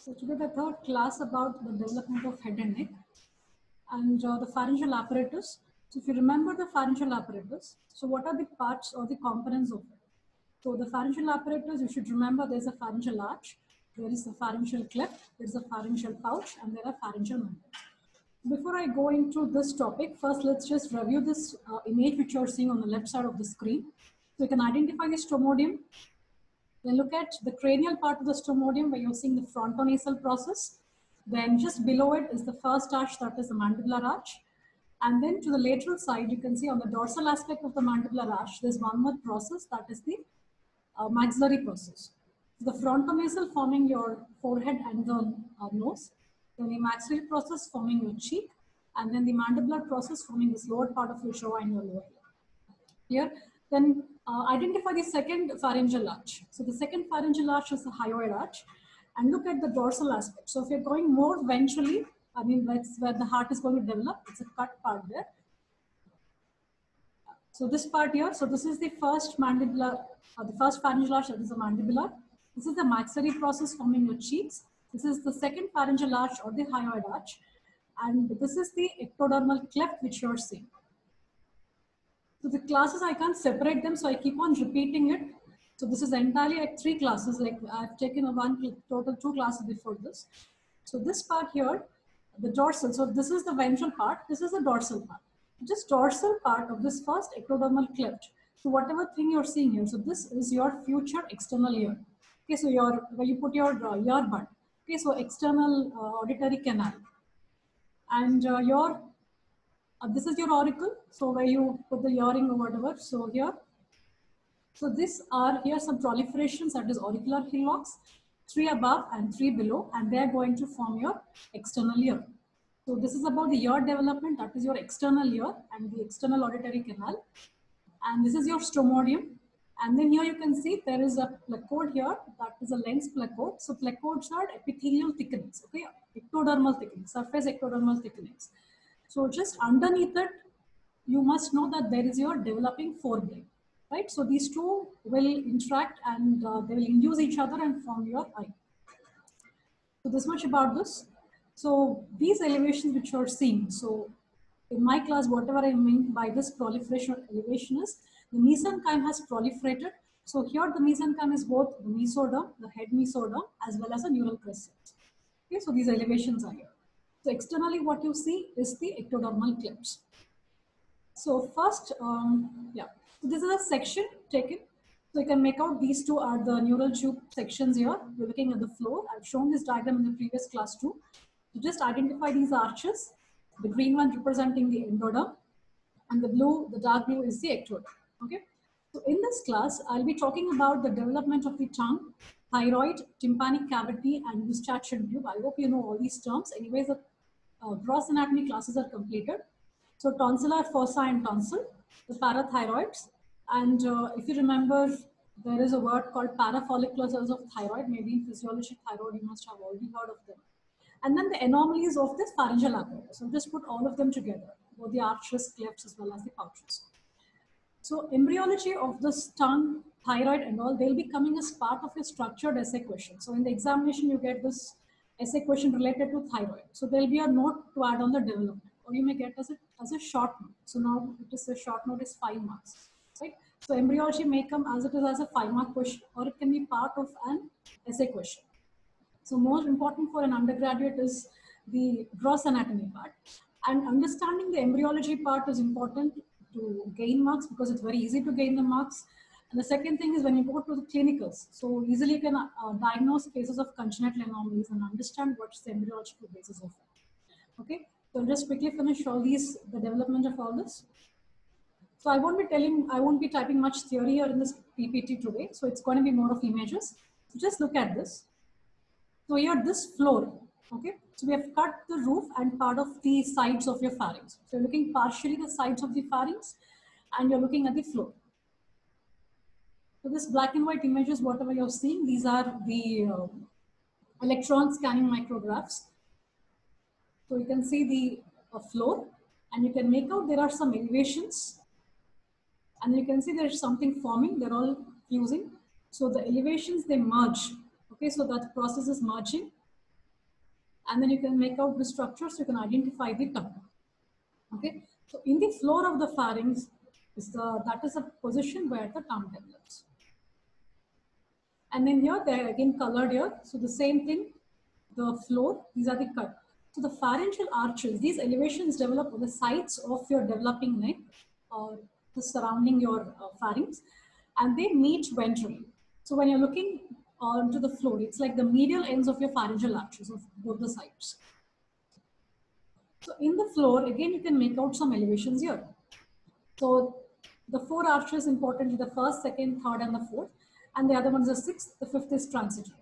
So today the third class about the development of head and neck and the pharyngeal apparatus. So if you remember the pharyngeal apparatus, so what are the parts or the components of it? So the pharyngeal apparatus, you should remember there's a pharyngeal arch, there is a pharyngeal cleft, there's a pharyngeal pouch, and there are pharyngeal membranes. Before I go into this topic, first let's just review this image which you're seeing on the left side of the screen. So you can identify the stomodium. Then look at the cranial part of the stomodium where you're seeing the frontonasal process. Then just below it is the first arch, that is the mandibular arch. And then to the lateral side, you can see on the dorsal aspect of the mandibular arch, there's one more process, that is the maxillary process. So the frontonasal forming your forehead and the nose, then the maxillary process forming your cheek, and then the mandibular process forming this lower part of your jaw and your lower lip. Here, then identify the second pharyngeal arch. So the second pharyngeal arch is the hyoid arch, and look at the dorsal aspect. So if you're going more ventrally, I mean that's where the heart is going to develop. It's a cut part there. So this part here, so this is the first mandibular, the first pharyngeal arch, that is the mandibular. This is the maxillary process forming your cheeks. This is the second pharyngeal arch or the hyoid arch. And this is the ectodermal cleft which you're seeing. So the classes, I can't separate them, so I keep on repeating it. So this is entirely like 3 classes, like I've taken total 2 classes before this. So this part here, the dorsal, so this is the ventral part, this is the dorsal part. This dorsal part of this first ectodermal cleft. So whatever thing you're seeing here, so this is your future external ear. Okay, so where you put your earbud. Okay, so external auditory canal. And this is your auricle, so where you put the earring or whatever. So here, so here some proliferations, that is auricular hillocks, 3 above and 3 below, and they are going to form your external ear. So this is about the ear development, that is your external ear and the external auditory canal. And this is your stomodium. And then here you can see there is a placode here, that is a lens placode. So placodes are epithelial thickenings, okay, ectodermal thickenings, surface ectodermal thickenings. So just underneath it, you must know that there is your developing forebrain, right? So these two will interact and they will induce each other and form your eye. So this much about this. So these elevations which you are seeing, so in my class, whatever I mean by this proliferation elevation is, the mesenchyme has proliferated. So here the mesenchyme is both the mesoderm, the head mesoderm, as well as the neural crest. Okay, so these elevations are here. So externally what you see is the ectodermal clefts. So first, so this is a section taken. So you can make out these two are the neural tube sections here. We're looking at the floor. I've shown this diagram in the previous class too. So just identify these arches. The green one representing the endoderm, and the dark blue is the ectoderm. Okay. So in this class, I'll be talking about the development of the tongue, thyroid, tympanic cavity, and eustachian tube. I hope you know all these terms. Anyways, the gross anatomy classes are completed. So tonsillar fossa and tonsil, the parathyroids. And if you remember, there is a word called parafollicular cells of thyroid. Maybe in physiology thyroid, you must have already heard of them. And then the anomalies of this pharyngeal apparatus. So just put all of them together, both the arches, clefts, as well as the pouches. So embryology of this tongue, thyroid and all, they'll be coming as part of a structured essay question. So in the examination, you get this essay question related to thyroid. So there'll be a note to add on the development, or you may get as a short note. So now it is a short note is 5 marks, right? So embryology may come as it is as a 5-mark question, or it can be part of an essay question. So most important for an undergraduate is the gross anatomy part, and understanding the embryology part is important to gain marks because it's very easy to gain the marks. And the second thing is when you go to the clinicals, so easily you can diagnose cases of congenital anomalies and understand what's the embryological basis of it. Okay, so I'll just quickly finish the development of all this. So I won't be typing much theory here in this PPT today. So it's going to be more of images. So just look at this. So here this floor, okay, so we have cut the roof and part of the sides of your pharynx. So you're looking partially the sides of the pharynx and you're looking at the floor. So this black and white images, whatever you're seeing, these are the electron scanning micrographs. So you can see the floor and you can make out there are some elevations and you can see there's something forming, they're all fusing. So the elevations, they merge. Okay, so that process is merging. And then you can make out the structure so you can identify the tongue. Okay, so in the floor of the pharynx, that is a position where the tongue develops. And then here they are again colored here. So the same thing, the floor, these are the cut. So the pharyngeal arches, these elevations develop on the sides of your developing neck or the surrounding your pharynx, and they meet ventrally. So when you're looking onto the floor, it's like the medial ends of your pharyngeal arches of both the sides. So in the floor, again, you can make out some elevations here. So the four arches importantly, the first, second, third, and the fourth, and the other ones are sixth, the fifth is transitory.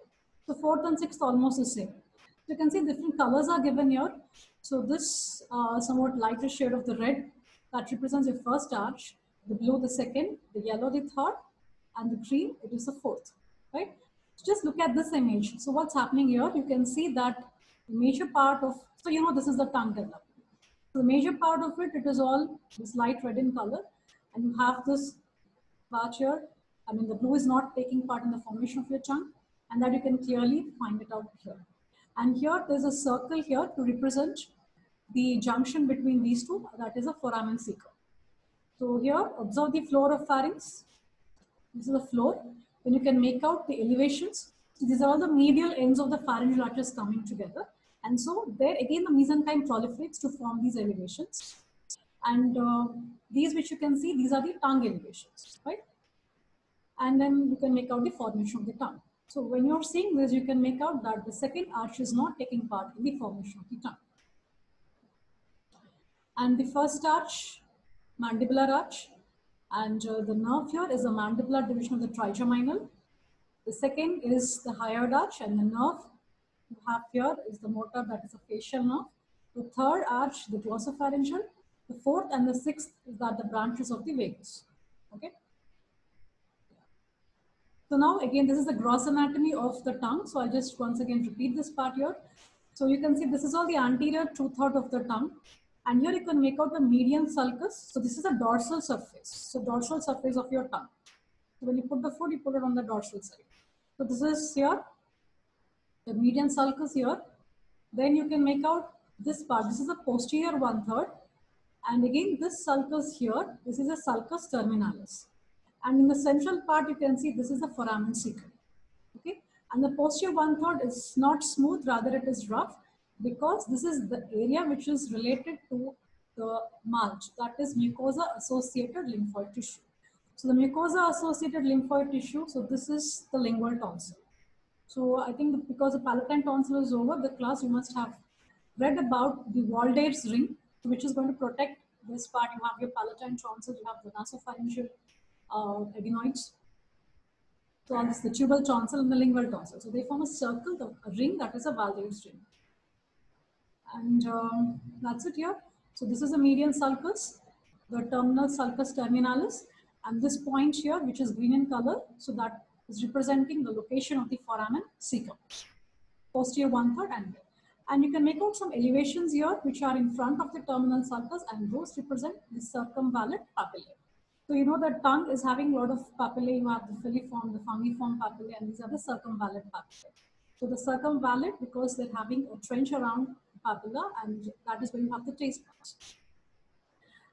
So fourth and sixth almost the same. So you can see different colors are given here. So this somewhat lighter shade of the red, that represents your first arch, the blue the second, the yellow the third, and the green, it is the fourth, right? So just look at this image. So what's happening here, you can see that the major part of, so you know this is the tongue development. So the major part of it, it is all this light red in color, and you have this part here. I mean, the blue is not taking part in the formation of your tongue, and that you can clearly find it out here. And here there's a circle here to represent the junction between these two, that is a foramen caecum. So here, observe the floor of pharynx. This is the floor. Then you can make out the elevations. So these are all the medial ends of the pharyngeal arches coming together. And so there again the mesenchyme proliferates to form these elevations. And these which you can see, these are the tongue elevations, right? And then you can make out the formation of the tongue. So when you're seeing this, you can make out that the second arch is not taking part in the formation of the tongue. And the first arch, mandibular arch, and the nerve here is a mandibular division of the trigeminal. The second is the hyoid arch, and the nerve you have here is the motor, that is a facial nerve. The third arch, the glossopharyngeal. The fourth and the sixth is that the branches of the vagus. Okay. So now again, this is the gross anatomy of the tongue. So I'll just once again repeat this part here. So you can see this is all the anterior two-third of the tongue. And here you can make out the median sulcus. So this is a dorsal surface. So dorsal surface of your tongue. So when you put the foot, you put it on the dorsal side. So this is here, the median sulcus here. Then you can make out this part. This is the posterior one-third. And again, this sulcus here, this is a sulcus terminalis. And in the central part, you can see this is the foramen caecum. Okay. And the posterior one-third is not smooth, rather it is rough, because this is the area which is related to the mulch, that is mucosa-associated lymphoid tissue. So the mucosa-associated lymphoid tissue, so this is the lingual tonsil. So I think because the palatine tonsil is over the class, you must have read about the Walde's ring, which is going to protect this part. You have your palatine tonsil, you have the nasopharyngeal adenoids. So on this, the tubal tonsil and the lingual tonsil. So they form a circle, a ring, that is a Walde's ring. And that's it here. So this is the median sulcus, the terminal sulcus terminalis, and this point here, which is green in color, so that is representing the location of the foramen caecum, posterior one-third and mid. And you can make out some elevations here, which are in front of the terminal sulcus, and those represent the circumvallate papillae. So you know that tongue is having a lot of papillae. You have the filiform, the fungiform papillae, and these are the circumvallate papillae. So the circumvallate, because they're having a trench around papilla, and that is where you have the taste buds.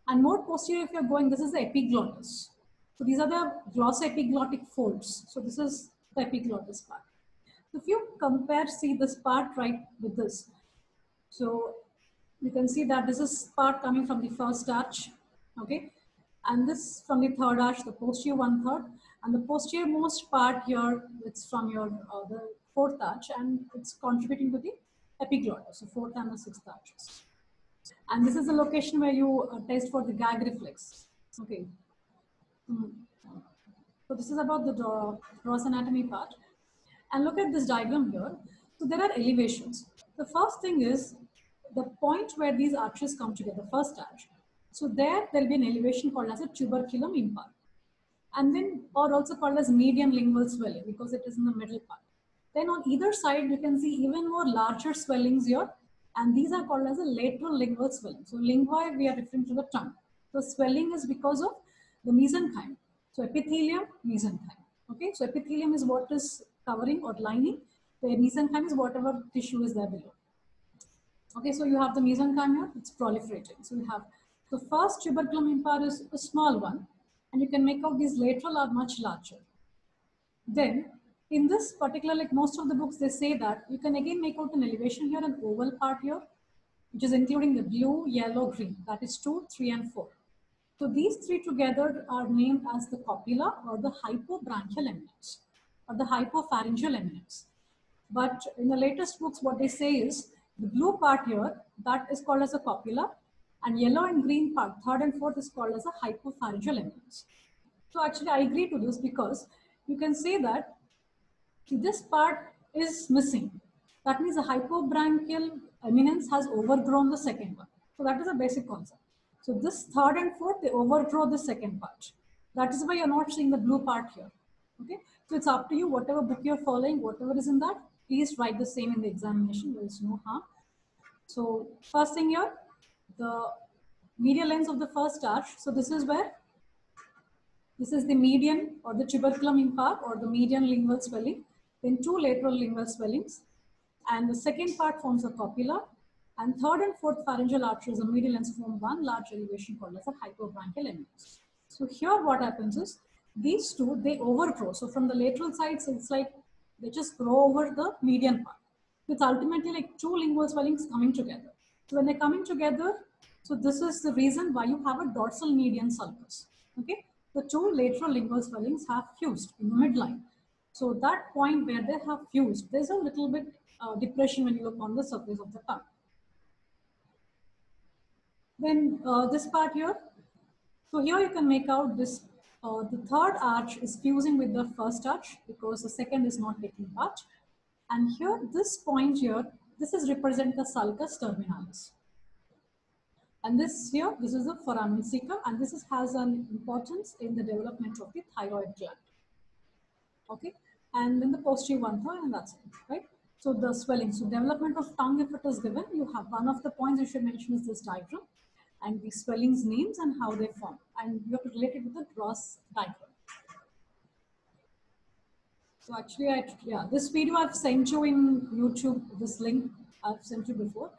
And more posterior, if you're going, this is the epiglottis. So these are the glossoepiglottic folds. So this is the epiglottis part. So if you compare, see this part right with this. So you can see that this is part coming from the first arch, okay? And this from the third arch, the posterior one-third. And the posterior most part here, it's from your the fourth arch, and it's contributing to the epiglottis, so fourth and the sixth arches. And this is the location where you test for the gag reflex. Okay. So this is about the gross anatomy part. And look at this diagram here. So there are elevations. The first thing is the point where these arches come together, first arch. So there will be an elevation called as a tuberculum impar. And then, or also called as median lingual swelling, because it is in the middle part. Then on either side, you can see even more larger swellings here. And these are called as a lateral lingual swelling. So lingui, we are referring to the tongue. So swelling is because of the mesenchyme. So epithelium, mesenchyme. Okay, so epithelium is what is covering or lining. The mesenchyme is whatever tissue is there below. Okay, so you have the mesenchyme here, it's proliferating. So you have the first tuberculum impar is a small one, and you can make out these lateral are much larger. Then, in this particular, like most of the books, they say that you can again make out an elevation here, an oval part here, which is including the blue, yellow, green. That is 2, 3, and 4. So these three together are named as the copula or the hypobranchial eminence or the hypopharyngeal eminence. But in the latest books, what they say is the blue part here, that is called as a copula, and yellow and green part, third and fourth, is called as a hypopharyngeal eminence. So actually, I agree to this because you can say that this part is missing. That means the hypobranchial eminence has overgrown the second one. So that is a basic concept. So this third and fourth, they overgrow the second part. That is why you're not seeing the blue part here. Okay. So it's up to you, whatever book you're following, whatever is in that, please write the same in the examination. There is no harm. So first thing here, the medial lens of the first arch. So this is where this is the median or the tuberculum impar or the median lingual swelling, then two lateral lingual swellings. And the second part forms a copula. And third and fourth pharyngeal arches, the medial lens, form one large elevation called as a hypobranchial eminence. So here what happens is, these two, they overgrow. So from the lateral sides, it's like they just grow over the median part. It's ultimately like two lingual swellings coming together. So when they're coming together, so this is the reason why you have a dorsal median sulcus. Okay, the two lateral lingual swellings have fused in the midline. So that point where they have fused, there's a little bit depression when you look on the surface of the tongue. Then this part here, so here you can make out this, the third arch is fusing with the first arch because the second is not taking part. And here, this point here, this is represent the sulcus terminalis. And this here, this is the foramen caecum, and this has an importance in the development of the thyroid gland. Okay, and then the posterior one third, and that's it, right? So the swelling, so development of tongue, if it is given, you have one of the points you should mention is this diagram, and the swellings names and how they form, and you have to relate it with the Gauss diagram. So actually, yeah, this video I've sent you in YouTube, this link I've sent you before.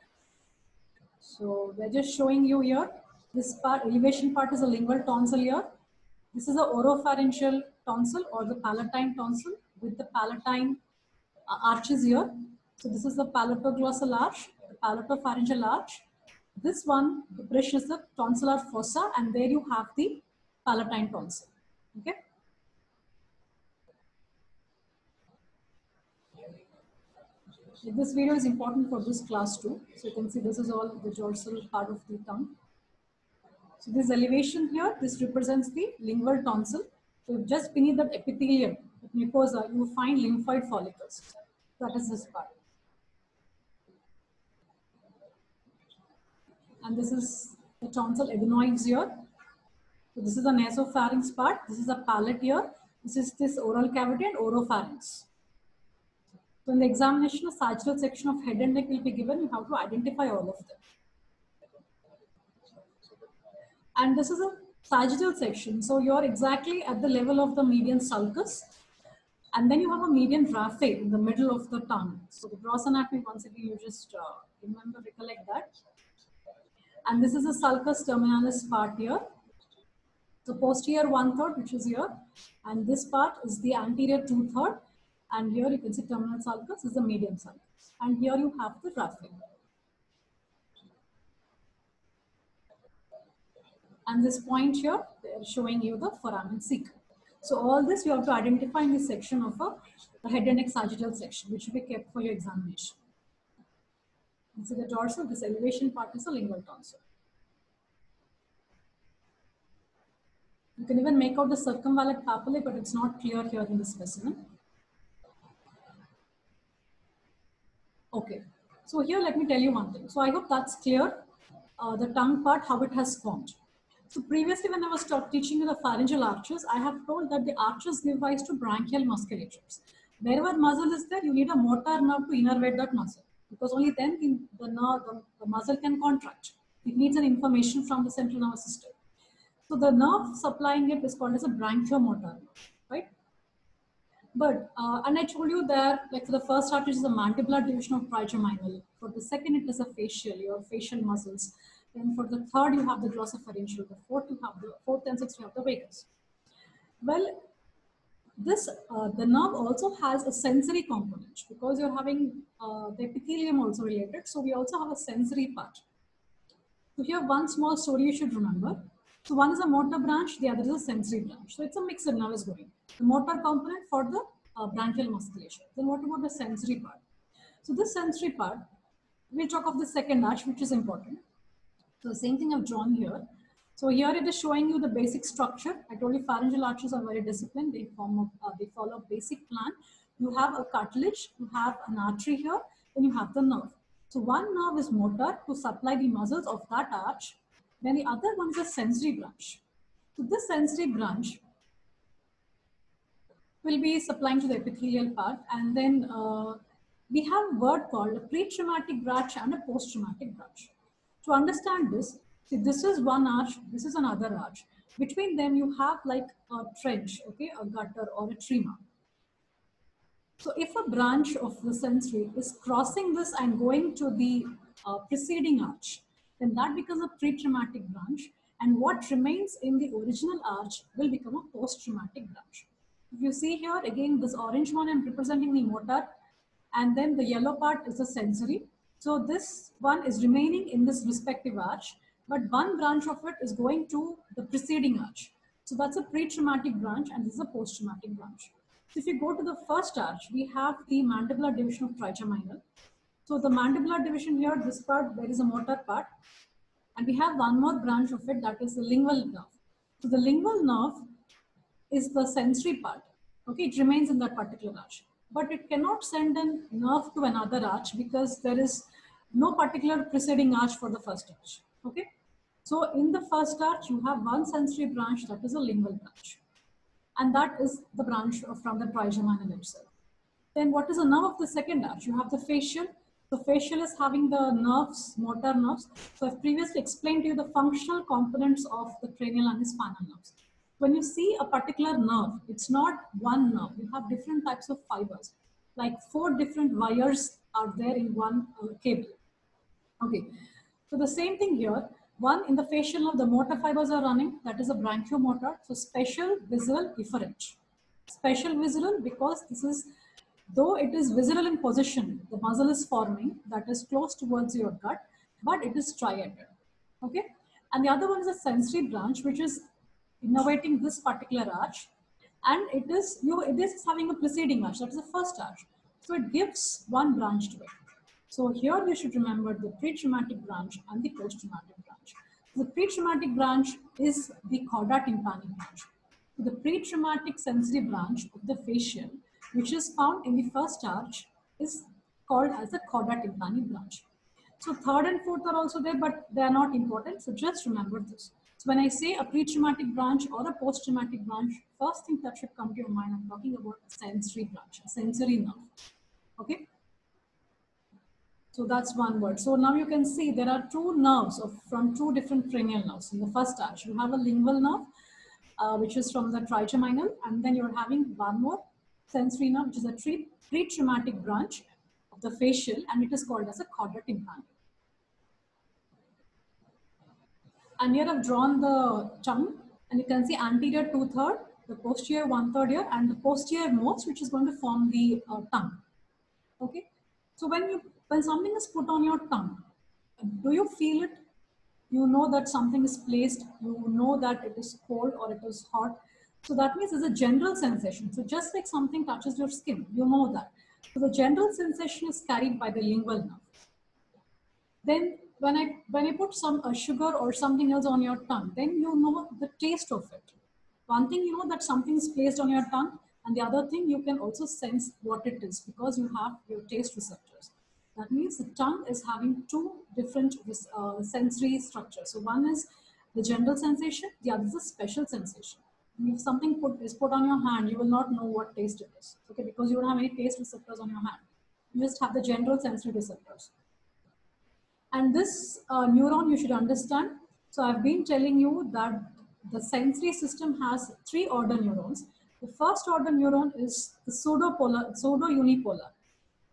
So we're just showing you here, this part, elevation part is a lingual tonsil here. This is the oropharyngeal tonsil or the palatine tonsil with the palatine arches here. So this is the palatoglossal arch, the palatopharyngeal arch. This one, the bridge is the tonsillar fossa, and there you have the palatine tonsil. Okay. This video is important for this class too. So you can see this is all the dorsal part of the tongue. So this elevation here, this represents the lingual tonsil. So just beneath the epithelium, mucosa, you find lymphoid follicles. That is this part. And this is the tonsil adenoids here. So this is the nasopharynx part. This is the palate here. This is this oral cavity and oropharynx. So in the examination, a sagittal section of head and neck will be given. You have to identify all of them. And this is a sagittal section. So you're exactly at the level of the median sulcus. And then you have a median raphe in the middle of the tongue. So the gross anatomy, once again, you just remember, recollect that. And this is the sulcus terminalis part here. The posterior 1/3, which is here. And this part is the anterior 2/3. And here you can see terminal sulcus is the median sulcus. And here you have the raphe. And this point here, they are showing you the foramen caecum. So all this you have to identify in this section of the head and neck sagittal section, which will be kept for your examination. You see the dorsal, this elevation part is a lingual tonsil. You can even make out the circumvallate papillae, but it's not clear here in this specimen. Okay, so here let me tell you one thing. So I hope that's clear, the tongue part, how it has formed. So previously when I was teaching you the pharyngeal arches, I have told that the arches give rise to branchial musculatures. Wherever muscle is there, you need a motor nerve to innervate that muscle, because only then the muscle can contract. It needs an information from the central nervous system. So the nerve supplying it is called as a branchiomotor nerve, right? And I told you that, like for the first arch, it is a mandibular division of trigeminal. For the second, it is a facial, your facial muscles. Then for the third, you have the glossopharyngeal. The fourth, you have the fourth and sixth, you have the vagus. Well, the nerve also has a sensory component because you're having the epithelium also related. So we also have a sensory part. So here, one small story you should remember. So one is a motor branch, the other is a sensory branch. So it's a mixed nerve is going. The motor component for the branchial musculature. Then what about the sensory part? So this sensory part, we'll talk of the second arch, which is important. So the same thing I've drawn here. So here it is showing you the basic structure. I told you pharyngeal arches are very disciplined. They follow a basic plan. You have a cartilage, you have an artery here, then you have the nerve. So one nerve is motor to supply the muscles of that arch. Then the other one is a sensory branch. So this sensory branch will be supplying to the epithelial part, and then we have a word called a pre-traumatic branch and a post-traumatic branch. To understand this, see, this is one arch, this is another arch. Between them, you have like a trench, okay, a gutter or a trema. So if a branch of the sensory is crossing this and going to the preceding arch, then that becomes a pre-traumatic branch, and what remains in the original arch will become a post-traumatic branch. If you see here, again, this orange one I'm representing the motor, and then the yellow part is the sensory. So this one is remaining in this respective arch, but one branch of it is going to the preceding arch. So that's a pre-traumatic branch, and this is a post-traumatic branch. So if you go to the first arch, we have the mandibular division of trigeminal. So the mandibular division here, this part, there is a motor part. And we have one more branch of it, that is the lingual nerve. So the lingual nerve is the sensory part. Okay, it remains in that particular arch. But it cannot send a nerve to another arch because there is no particular preceding arch for the first arch. Okay, so in the first arch, you have one sensory branch, that is a lingual branch. And that is the branch from the trigeminal itself. Then what is the nerve of the second arch? You have the facial. So facial is having the nerves, motor nerves. So I've previously explained to you the functional components of the cranial and the spinal nerves. When you see a particular nerve, it's not one nerve. You have different types of fibers. Like 4 different wires are there in one cable. Okay, so the same thing here. One, in the facial nerve, the motor fibers are running. That is a branchiomotor. So special, visceral, efferent. Special visceral because this is, though it is visceral in position, the muscle is forming that is close towards your gut, but it is striated. Okay, and the other one is a sensory branch, which is innervating this particular arch, and it is this is having a preceding arch. That is the first arch. So it gives one branch to it. So here we should remember the pre-traumatic branch and the post-traumatic branch. The pre-traumatic branch is the cauda tympani branch. The pre-traumatic sensory branch of the facial, which is found in the first arch, is called as the cauda tympani branch. So third and fourth are also there, but they are not important. So just remember this. So when I say a pre-traumatic branch or a post-traumatic branch, first thing that should come to your mind, I'm talking about a sensory branch, a sensory nerve. Okay. So that's one word. So now you can see there are 2 nerves from 2 different cranial nerves. In the first arch, you have a lingual nerve, which is from the trigeminal, and then you're having one more sensory nerve, which is a pre-traumatic branch of the facial, and it is called as a cauda tympani. And here I've drawn the tongue, and you can see anterior 2/3, the posterior 1/3 here, and the posterior most, which is going to form the tongue. Okay, so when something is put on your tongue, do you feel it? You know that something is placed, you know that it is cold or it is hot. So that means it's a general sensation. So just like something touches your skin, you know that. So the general sensation is carried by the lingual nerve. Then when I put some sugar or something else on your tongue, then you know the taste of it. One thing you know that something is placed on your tongue, and the other thing you can also sense what it is because you have your taste receptors. That means the tongue is having 2 different sensory structures. So one is the general sensation, the other is a special sensation. If something is put on your hand, you will not know what taste it is, okay, because you don't have any taste receptors on your hand. You just have the general sensory receptors. And this neuron you should understand. So I've been telling you that the sensory system has 3 order neurons. The first order neuron is the pseudo-unipolar.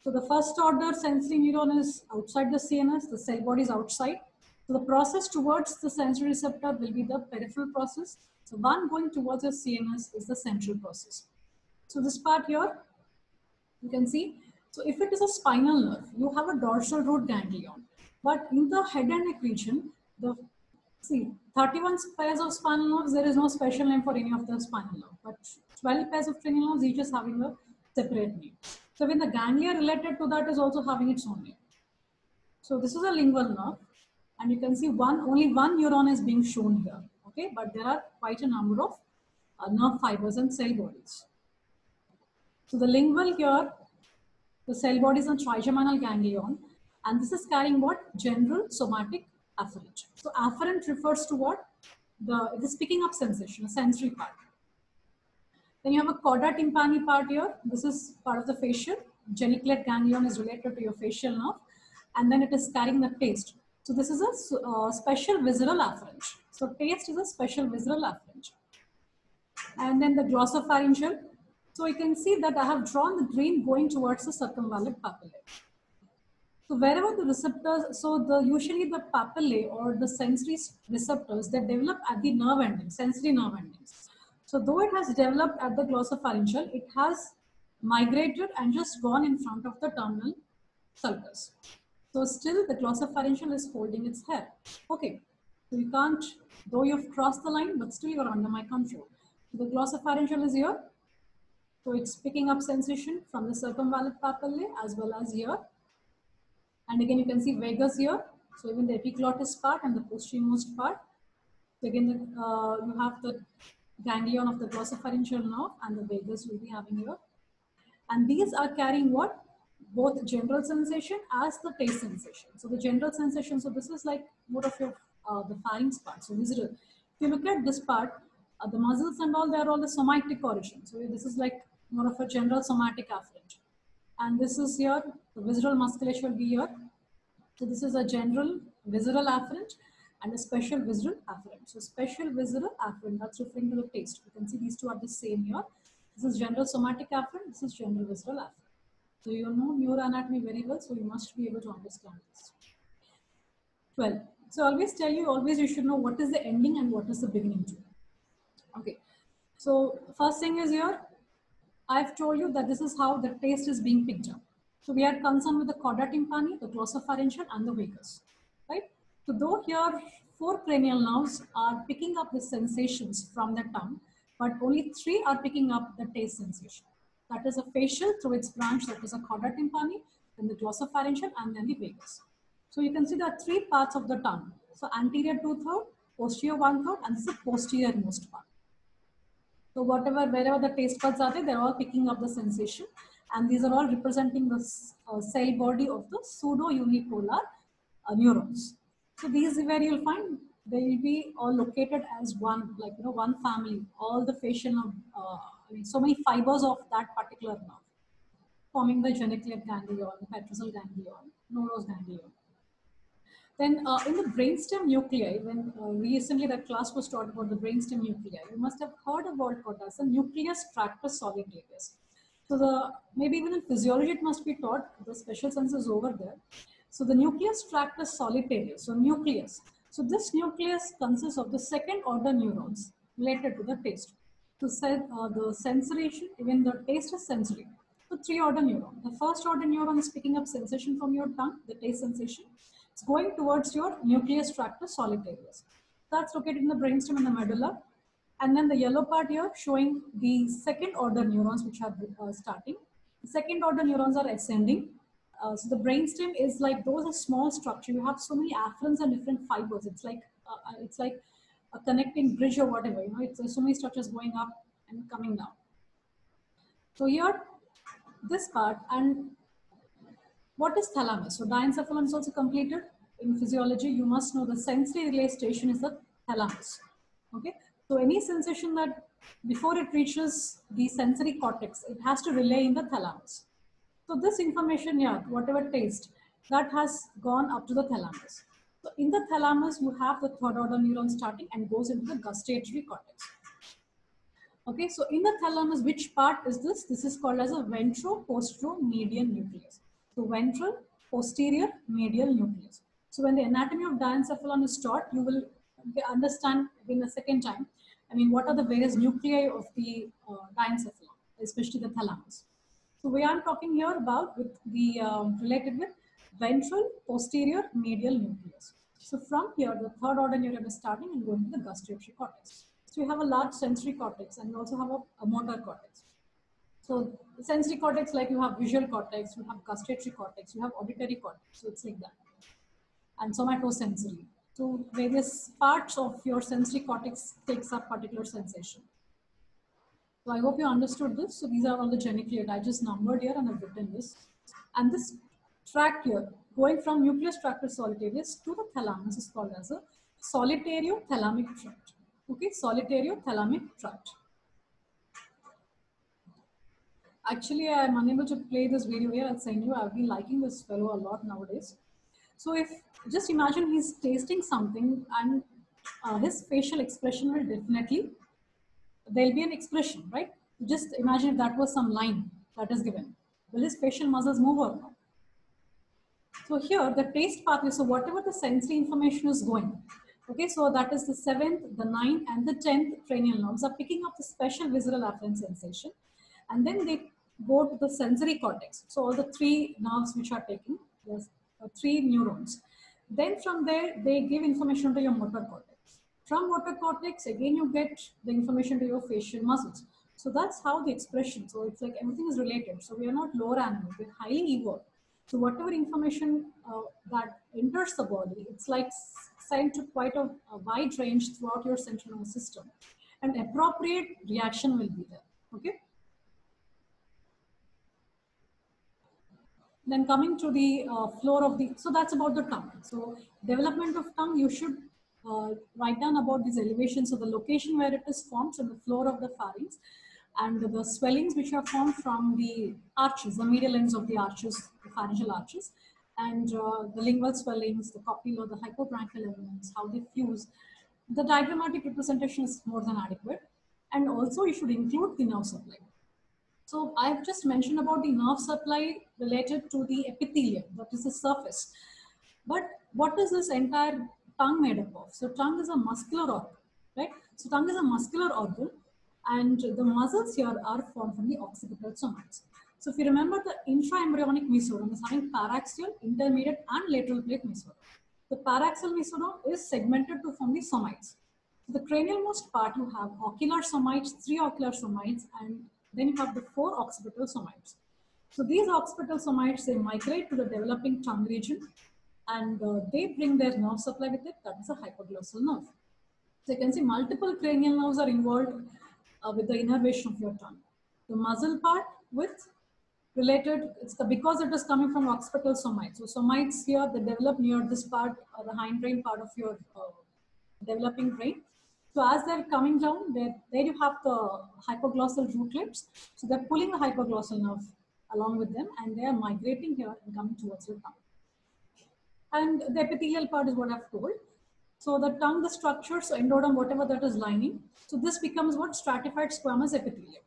So the first order sensory neuron is outside the CNS, the cell body is outside. So the process towards the sensory receptor will be the peripheral process. So one going towards the CNS is the central process. So this part here, you can see. So if it is a spinal nerve, you have a dorsal root ganglion. But in the head and neck region, the see 31 pairs of spinal nerves, there is no special name for any of the spinal nerve. But 12 pairs of cranial nerves, each is having a separate name. So when the ganglia related to that is also having its own name. So this is a lingual nerve, and you can see only one neuron is being shown here. Okay, but there are quite a number of nerve fibers and cell bodies. So the lingual here, the cell body is a trigeminal ganglion, and this is carrying what? General somatic afferent. So afferent refers to what? It is picking up sensation, a sensory part. Then you have a cauda tympani part here. This is part of the facial. Geniculate ganglion is related to your facial nerve, and then it is carrying the taste. So this is a special visceral afferent. So taste is a special visceral afferent. And then the glossopharyngeal. So you can see that I have drawn the green going towards the circumvallate papillae. So wherever the receptors, usually the papillae or the sensory receptors, they develop at the nerve endings, sensory nerve endings. So though it has developed at the glossopharyngeal, it has migrated and just gone in front of the terminal sulcus. So still the glossopharyngeal is holding its hair. Okay, so you can't, though you've crossed the line, but still you're under my control. So the glossopharyngeal is here. So it's picking up sensation from the circumvallate papillae as well as here. And again, you can see vagus here. So even the epiglottis part and the posteriormost part. So again, you have the ganglion of the glossopharyngeal nerve and the vagus will be having here. And these are carrying what? Both general sensation as the taste sensation. So the general sensation, so this is like more of your the pharynx part. So visceral. If you look at this part, the muscles and all, they are all the somatic origin. So this is like more of a general somatic afferent. And this is here, the visceral musculature will be here. So this is a general visceral afferent and a special visceral afferent. So special visceral afferent, that's referring to the taste. You can see these two are the same here. This is general somatic afferent, this is general visceral afferent. So you know neuroanatomy very well, so you must be able to understand this. 12. So always tell you, always you should know what is the ending and what is the beginning to. Okay. So first thing is here, I've told you that this is how the taste is being picked up. So we are concerned with the cauda tympani, the glossopharyngeal, and the vagus, right? So though here 4 cranial nerves are picking up the sensations from the tongue, but only 3 are picking up the taste sensation. That is a facial through its branch, that is a cauda tympani, then the glossopharyngeal, and then the vagus. So you can see there are 3 parts of the tongue. So anterior 2/3, posterior 1/3, and this is the posterior most part. So wherever the taste buds are there, they're all picking up the sensation. And these are all representing the cell body of the pseudo-unipolar neurons. So these where you'll find they will be all located as one, like, one family, all the facial nerve, so many fibers of that particular nerve, forming the geniculate ganglion, the petrosal ganglion, Noros ganglion. Then in the brainstem nuclei, when recently that class was taught about the brainstem nuclei, you must have heard about what as the nucleus tractus solitarius. So maybe even in physiology it must be taught, the special sense is over there. So the nucleus tractus solitarius, so nucleus. So this nucleus consists of the second order neurons related to the taste. So the sensation, even the taste is sensory. So 3 order neuron. The first order neuron is picking up sensation from your tongue, the taste sensation. It's going towards your nucleus tractus solitarius. That's located in the brainstem and the medulla. And then the yellow part here showing the second order neurons which are starting. The second order neurons are ascending. So the brainstem is like, those are small structure. You have so many afferents and different fibers. It's like a connecting bridge or whatever. It's so many structures going up and coming down. So here, this part, and what is thalamus? So diencephalon is also completed. In physiology, you must know the sensory relay station is the thalamus. Okay, so any sensation that before it reaches the sensory cortex, it has to relay in the thalamus. So this information here, whatever taste, that has gone up to the thalamus. So in the thalamus, you have the third order neuron starting and goes into the gustatory cortex. Okay, so in the thalamus, which part is this? This is called as a ventro-posterior-medial nucleus. So ventral, posterior, medial nucleus. So when the anatomy of diencephalon is taught, you will understand in a second time. I mean, what are the various nuclei of the diencephalon, especially the thalamus. So we are talking here about with the related with ventral, posterior, medial nucleus. So from here, the third order neuron is starting and going to the gustatory cortex. So you have a large sensory cortex and you also have a motor cortex. So the sensory cortex, like you have visual cortex, you have gustatory cortex, you have auditory cortex. So it's like that. And somatosensory. So various parts of your sensory cortex takes up particular sensation. So I hope you understood this. So these are all the geniculate. I just numbered here and I've written this. And this tract here, going from nucleus tractus solitarius to the thalamus is called as a solitario-thalamic tract. Okay, solitario-thalamic tract. Actually, I am unable to play this video here. I'll send you. I've been liking this fellow a lot nowadays. So if just imagine he's tasting something and his facial expression will definitely, there'll be an expression, right? Just imagine if that was some line that is given. Will his facial muscles move or not? So here the taste pathway, so whatever the sensory information is going, okay, so that is the 7th, the 9th and the 10th cranial nerves are picking up the special visceral afferent sensation and then they go to the sensory cortex. So all the 3 nerves which are taking, there's 3 neurons. Then from there, they give information to your motor cortex. From motor cortex, again, you get the information to your facial muscles. So that's how the expression, so it's like everything is related. So we are not lower animals, we're highly evolved. So whatever information that enters the body, it's like sent to quite a wide range throughout your central nervous system. And appropriate reaction will be there, okay? Then coming to the floor of the, so that's about the tongue. So development of tongue, you should write down about these elevations. So the location where it is formed, so the floor of the pharynx, and the swellings which are formed from the arches, the medial ends of the arches, the pharyngeal arches, and the lingual swellings, the copula, the hypobronchial elements, how they fuse. The diagrammatic representation is more than adequate. And also you should include the nerve supply. So I've just mentioned about the nerve supply related to the epithelium, that is the surface. But what is this entire tongue made up of? So tongue is a muscular organ, right? So tongue is a muscular organ and the muscles here are formed from the occipital somites. So if you remember, the intraembryonic mesoderm is having paraxial, intermediate and lateral plate mesoderm. The paraxial mesoderm is segmented to form the somites. So the cranial most part you have ocular somites, 3 ocular somites, and then you have the 4 occipital somites. So these occipital somites, they migrate to the developing tongue region and they bring their nerve supply with it. That is a hypoglossal nerve. So you can see multiple cranial nerves are involved with the innervation of your tongue. The muzzle part with related, it's the, because it is coming from occipital somites. So somites here, they develop near this part, the hindbrain part of your developing brain. So as they're coming down, there you have the hypoglossal rootlets. So they're pulling the hypoglossal nerve along with them and they are migrating here and coming towards your tongue. And the epithelial part is what I've told. So the tongue, the structure, so endoderm, whatever that is lining. So this becomes what? Stratified squamous epithelium.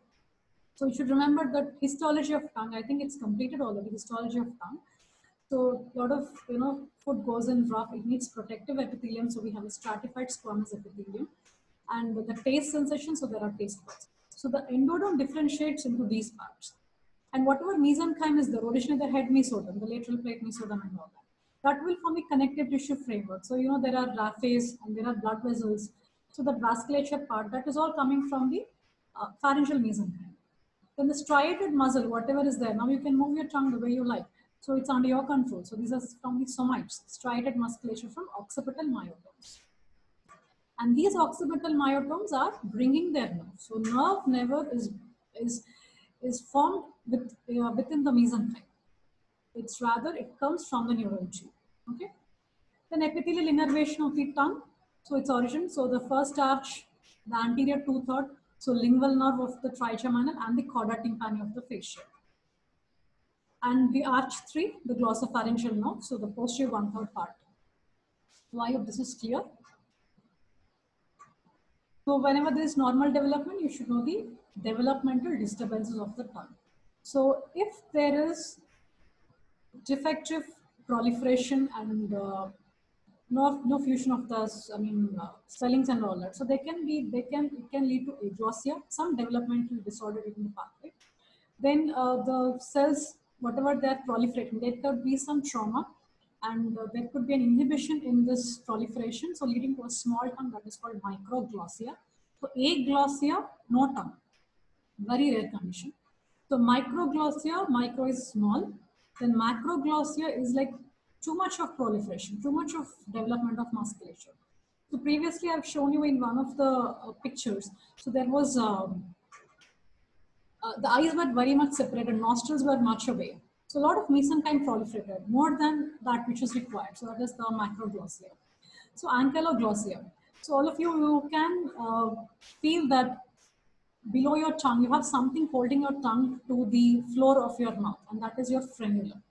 So you should remember that histology of tongue, I think it's completed already, histology of tongue. So a lot of, food goes in rough, it needs protective epithelium. So we have a stratified squamous epithelium. And the taste sensation, so there are taste buds. So the endoderm differentiates into these parts. And whatever mesenchyme is there, originally the head mesoderm, the lateral plate mesoderm and all that, that will form the connective tissue framework. So, there are raphes and there are blood vessels. So the vasculature part, that is all coming from the pharyngeal mesenchyme. Then the striated muscle, whatever is there, now you can move your tongue the way you like. So it's under your control. So these are from the somites, striated musculature from occipital myotomes. And these occipital myotomes are bringing their nerve. So nerve never is formed within the mesenchyme. It's rather, it comes from the neural tube. Okay. Then epithelial innervation of the tongue. So its origin. So the first arch, the anterior 2/3. So lingual nerve of the trigeminal and the chorda tympani of the fascia. And the arch 3, the glossopharyngeal nerve. So the posterior 1/3 part. So I hope this is clear. So whenever there is normal development, you should know the developmental disturbances of the tongue. So if there is defective proliferation and no fusion of the swellings and all that, so it can lead to aglossia, some developmental disorder in the pathway. Then the cells, whatever they're proliferating, there could be some trauma, and there could be an inhibition in this proliferation, so leading to a small tongue that is called microglossia. So aglossia, no tongue, very rare condition. So microglossia, micro is small, then macroglossia is like too much of proliferation, too much of development of musculature. So previously I've shown you in one of the pictures, so there was the eyes were very much separated, nostrils were much away. So a lot of mesenchyme proliferated, more than that which is required. So that is the macroglossia. So ankyloglossia. So all of you can feel that below your tongue, you have something holding your tongue to the floor of your mouth, and that is your frenulum.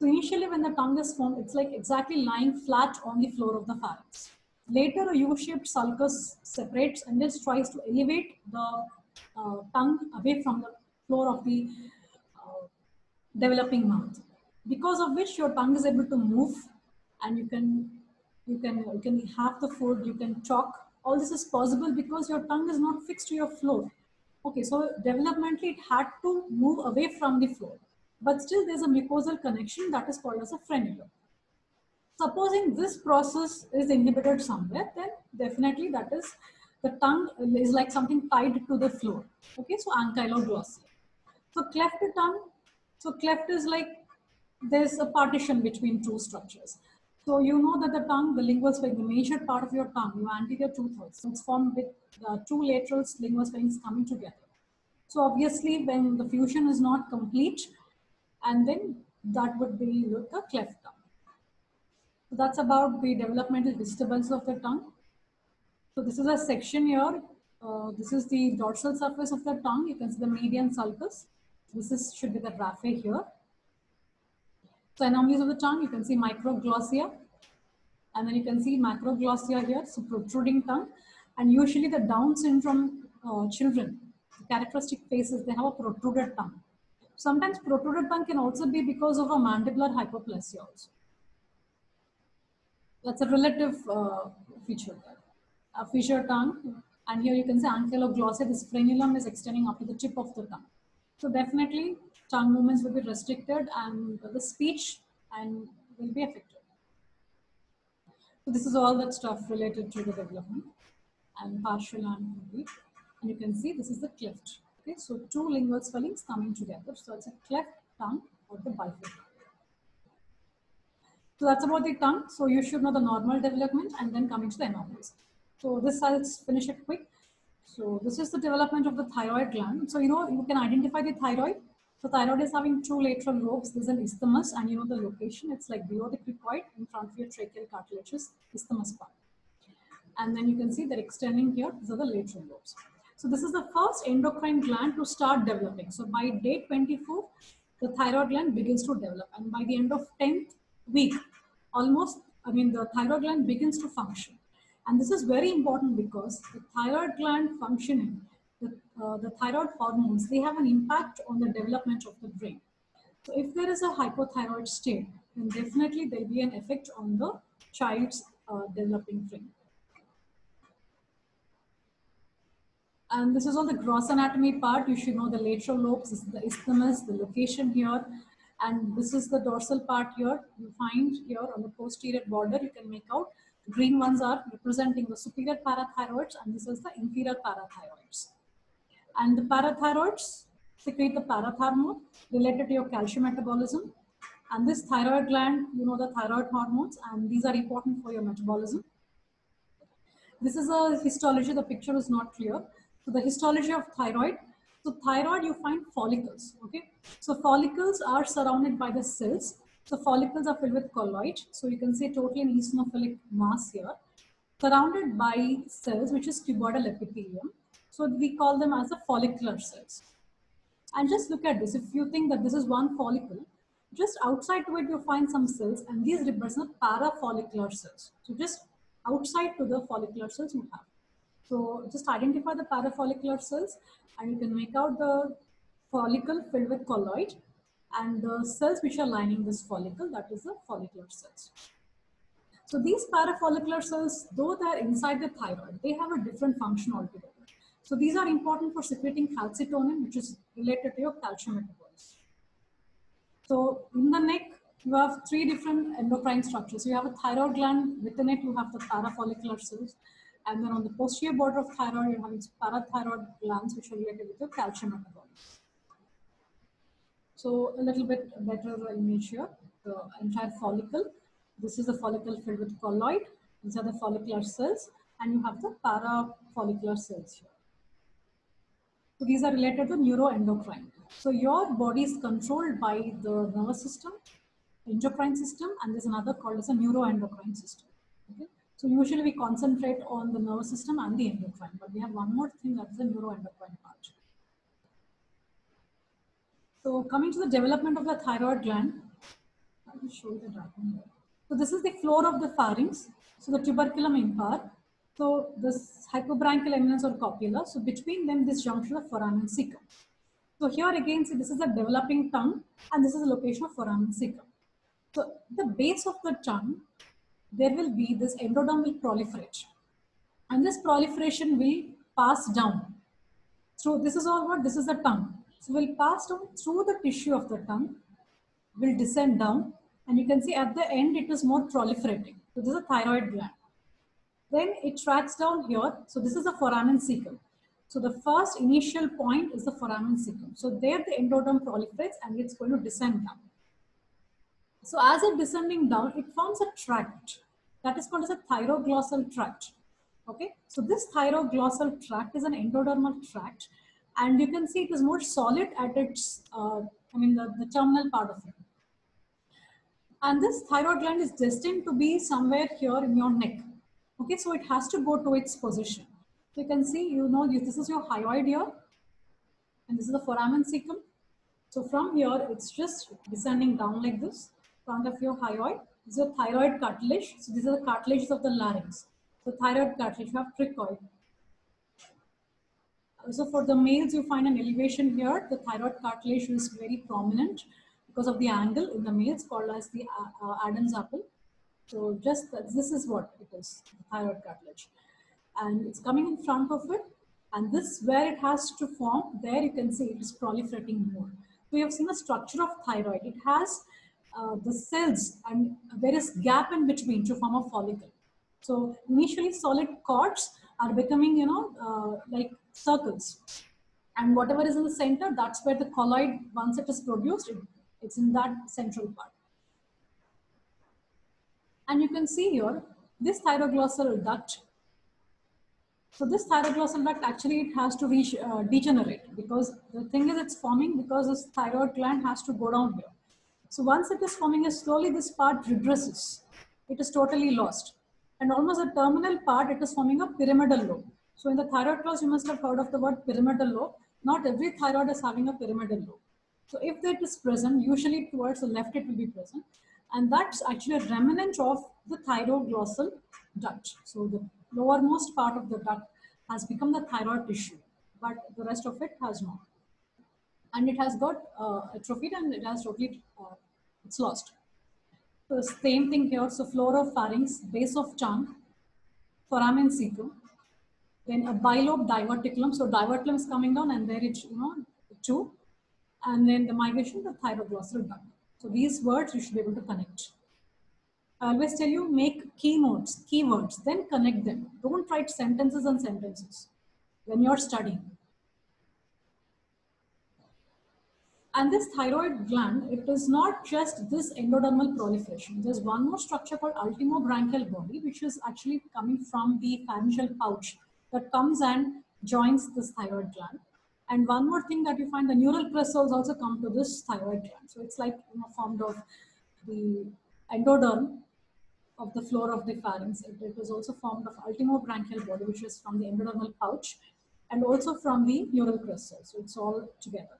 So initially when the tongue is formed, it's like exactly lying flat on the floor of the pharynx. Later, a U-shaped sulcus separates and just tries to elevate the tongue away from the floor of the developing mouth, because of which your tongue is able to move, and you can have the food, you can talk. All this is possible because your tongue is not fixed to your floor. Okay, so developmentally it had to move away from the floor, but still there's a mucosal connection that is called as a frenulum. Supposing this process is inhibited somewhere, then definitely that is the tongue is like something tied to the floor. Okay, so ankyloglossia. So cleft tongue, so cleft is like there's a partition between two structures. So you know that the tongue, the lingual sphincter, the major part of your tongue, your anterior two-thirds, so it's formed with two lateral lingual sphincters coming together. So obviously when the fusion is not complete, and then that would be the cleft tongue. So that's about the developmental disturbance of the tongue. So this is a section here. This is the dorsal surface of the tongue. You can see the median sulcus. Should be the raphe here. So anomalies of the tongue, you can see microglossia, and then you can see macroglossia here, so protruding tongue. And usually the Down syndrome children, the characteristic faces, they have a protruded tongue. Sometimes protruded tongue can also be because of a mandibular hypoplasia also. That's a relative feature there. A fissured tongue, and here you can say ankyloglossia, this frenulum is extending up to the tip of the tongue. So definitely tongue movements will be restricted, and the speech and will be affected. So this is all that stuff related to the development and partial and complete. And you can see this is the cleft. Okay, so two lingual swellings coming together. So it's a cleft tongue or the bifid. So that's about the tongue. So you should know the normal development and then coming to the anomalies. So this I'll finish it quick. So this is the development of the thyroid gland. So you know you can identify the thyroid. So thyroid is having two lateral lobes. There's an isthmus, and you know the location. It's like below the cricoid in front of your tracheal cartilages, isthmus part. And then you can see they're extending here. These are the lateral lobes. So this is the first endocrine gland to start developing. So by day 24, the thyroid gland begins to develop, and by the end of 10th week, the thyroid gland begins to function. And this is very important because the thyroid gland functioning, the thyroid hormones, they have an impact on the development of the brain. So if there is a hypothyroid state, then definitely there will be an effect on the child's developing brain. And this is all the gross anatomy part. You should know the lateral lobes, this is the isthmus, the location here. And this is the dorsal part here. You find here on the posterior border, you can make out the green ones are representing the superior parathyroids, and this is the inferior parathyroids. And the parathyroids secrete the parathormone related to your calcium metabolism. And this thyroid gland, you know the thyroid hormones, and these are important for your metabolism. This is a histology, the picture is not clear. So the histology of thyroid. So thyroid, you find follicles, okay? So follicles are surrounded by the cells. So follicles are filled with colloid. So you can see totally an eosinophilic mass here, surrounded by cells, which is cuboidal epithelium. So we call them as the follicular cells. And just look at this. If you think that this is one follicle, just outside to it you find some cells, and these represent parafollicular cells. So just outside to the follicular cells you have. So just identify the parafollicular cells and you can make out the follicle filled with colloid and the cells which are lining this follicle, that is the follicular cells. So these parafollicular cells, though they are inside the thyroid, they have a different function altogether. So these are important for secreting calcitonin, which is related to your calcium metabolism. So in the neck, you have three different endocrine structures. So you have a thyroid gland, within it you have the parafollicular cells, and then on the posterior border of thyroid, you have its parathyroid glands, which are related with the calcium metabolism. So a little bit better image here, the entire follicle. This is the follicle filled with colloid. These are the follicular cells, and you have the parafollicular cells here. So these are related to neuroendocrine. So your body is controlled by the nervous system, endocrine system, and there's another called as a neuroendocrine system. Okay? So usually we concentrate on the nervous system and the endocrine, but we have one more thing, that is the neuroendocrine part. So coming to the development of the thyroid gland, I will show you the diagram here. So this is the floor of the pharynx. So the tuberculum impar. So this hypobranchial eminence or copula. So between them, this junction of foramen cecum. So here again, see, this is a developing tongue, and this is the location of foramen cecum. So the base of the tongue, there will be this endodermal proliferation, and this proliferation will pass down. So this is all what? This is the tongue. So will pass down through the tissue of the tongue, will descend down, and you can see at the end it is more proliferating. So this is a thyroid gland. Then it tracks down here. So this is the foramen cecum. So the first initial point is the foramen cecum. So there the endoderm proliferates and it's going to descend down. So as it's descending down, it forms a tract that is called as a thyroglossal tract. Okay, so this thyroglossal tract is an endodermal tract, and you can see it is more solid at its, the terminal part of it. And this thyroid gland is destined to be somewhere here in your neck. Okay, so it has to go to its position. So you can see, this is your hyoid here, and this is the foramen cecum. So from here, it's just descending down like this, front of your hyoid. This is your thyroid cartilage. So these are the cartilages of the larynx. So thyroid cartilage, you have cricoid. So for the males, you find an elevation here. The thyroid cartilage is very prominent because of the angle in the males, called as the Adam's apple. So just this is what it is, thyroid cartilage. And it's coming in front of it. And this, where it has to form, there you can see it is proliferating more. So you have seen the structure of thyroid. It has the cells, and there is gap in between to form a follicle. So initially solid cords are becoming, like circles. And whatever is in the center, that's where the colloid, once it is produced, it's in that central part. And you can see here, this thyroglossal duct. So this thyroglossal duct, actually it has to reach, degenerate, because the thing is it's forming because this thyroid gland has to go down here. So once it is forming, slowly this part regresses. It is totally lost. And almost the terminal part, it is forming a pyramidal lobe. So in the thyroid class, you must have heard of the word pyramidal lobe. Not every thyroid is having a pyramidal lobe. So if that is present, usually towards the left it will be present. And that's actually a remnant of the thyroglossal duct. So the lowermost part of the duct has become the thyroid tissue, but the rest of it has not. And it has got atrophied, and it has totally, it's lost. So same thing here. So floor of pharynx, base of tongue, foramen cecum, then a bilobe diverticulum. So diverticulum is coming down, and there it's, two. And then the migration to the thyroglossal duct. So these words you should be able to connect. I always tell you, make keywords, then connect them. Don't write sentences and sentences when you're studying. And this thyroid gland, it is not just this endodermal proliferation. There's one more structure called ultimobranchial body, which is actually coming from the pharyngeal pouch that comes and joins this thyroid gland. And one more thing that you find, the neural crystals also come to this thyroid gland. So it's like, formed of the endoderm of the floor of the pharynx. It is also formed of ultimobranchial body, which is from the endodermal pouch, and also from the neural crystals. So it's all together.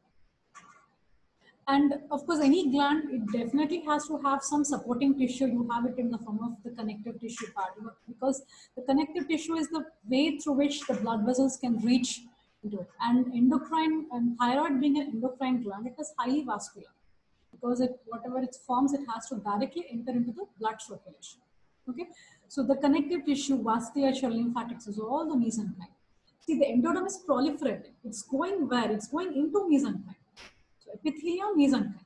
And of course, any gland, it definitely has to have some supporting tissue. You have it in the form of the connective tissue part, because the connective tissue is the way through which the blood vessels can reach into it. And endocrine, and thyroid being an endocrine gland, it is highly vascular, because it, whatever it forms, it has to directly enter into the blood circulation. Okay, so the connective tissue, vasculature, lymphatics is all the mesenchyme. See, the endoderm is proliferating. It's going where? It's going into mesenchyme. So epithelium, mesenchyme.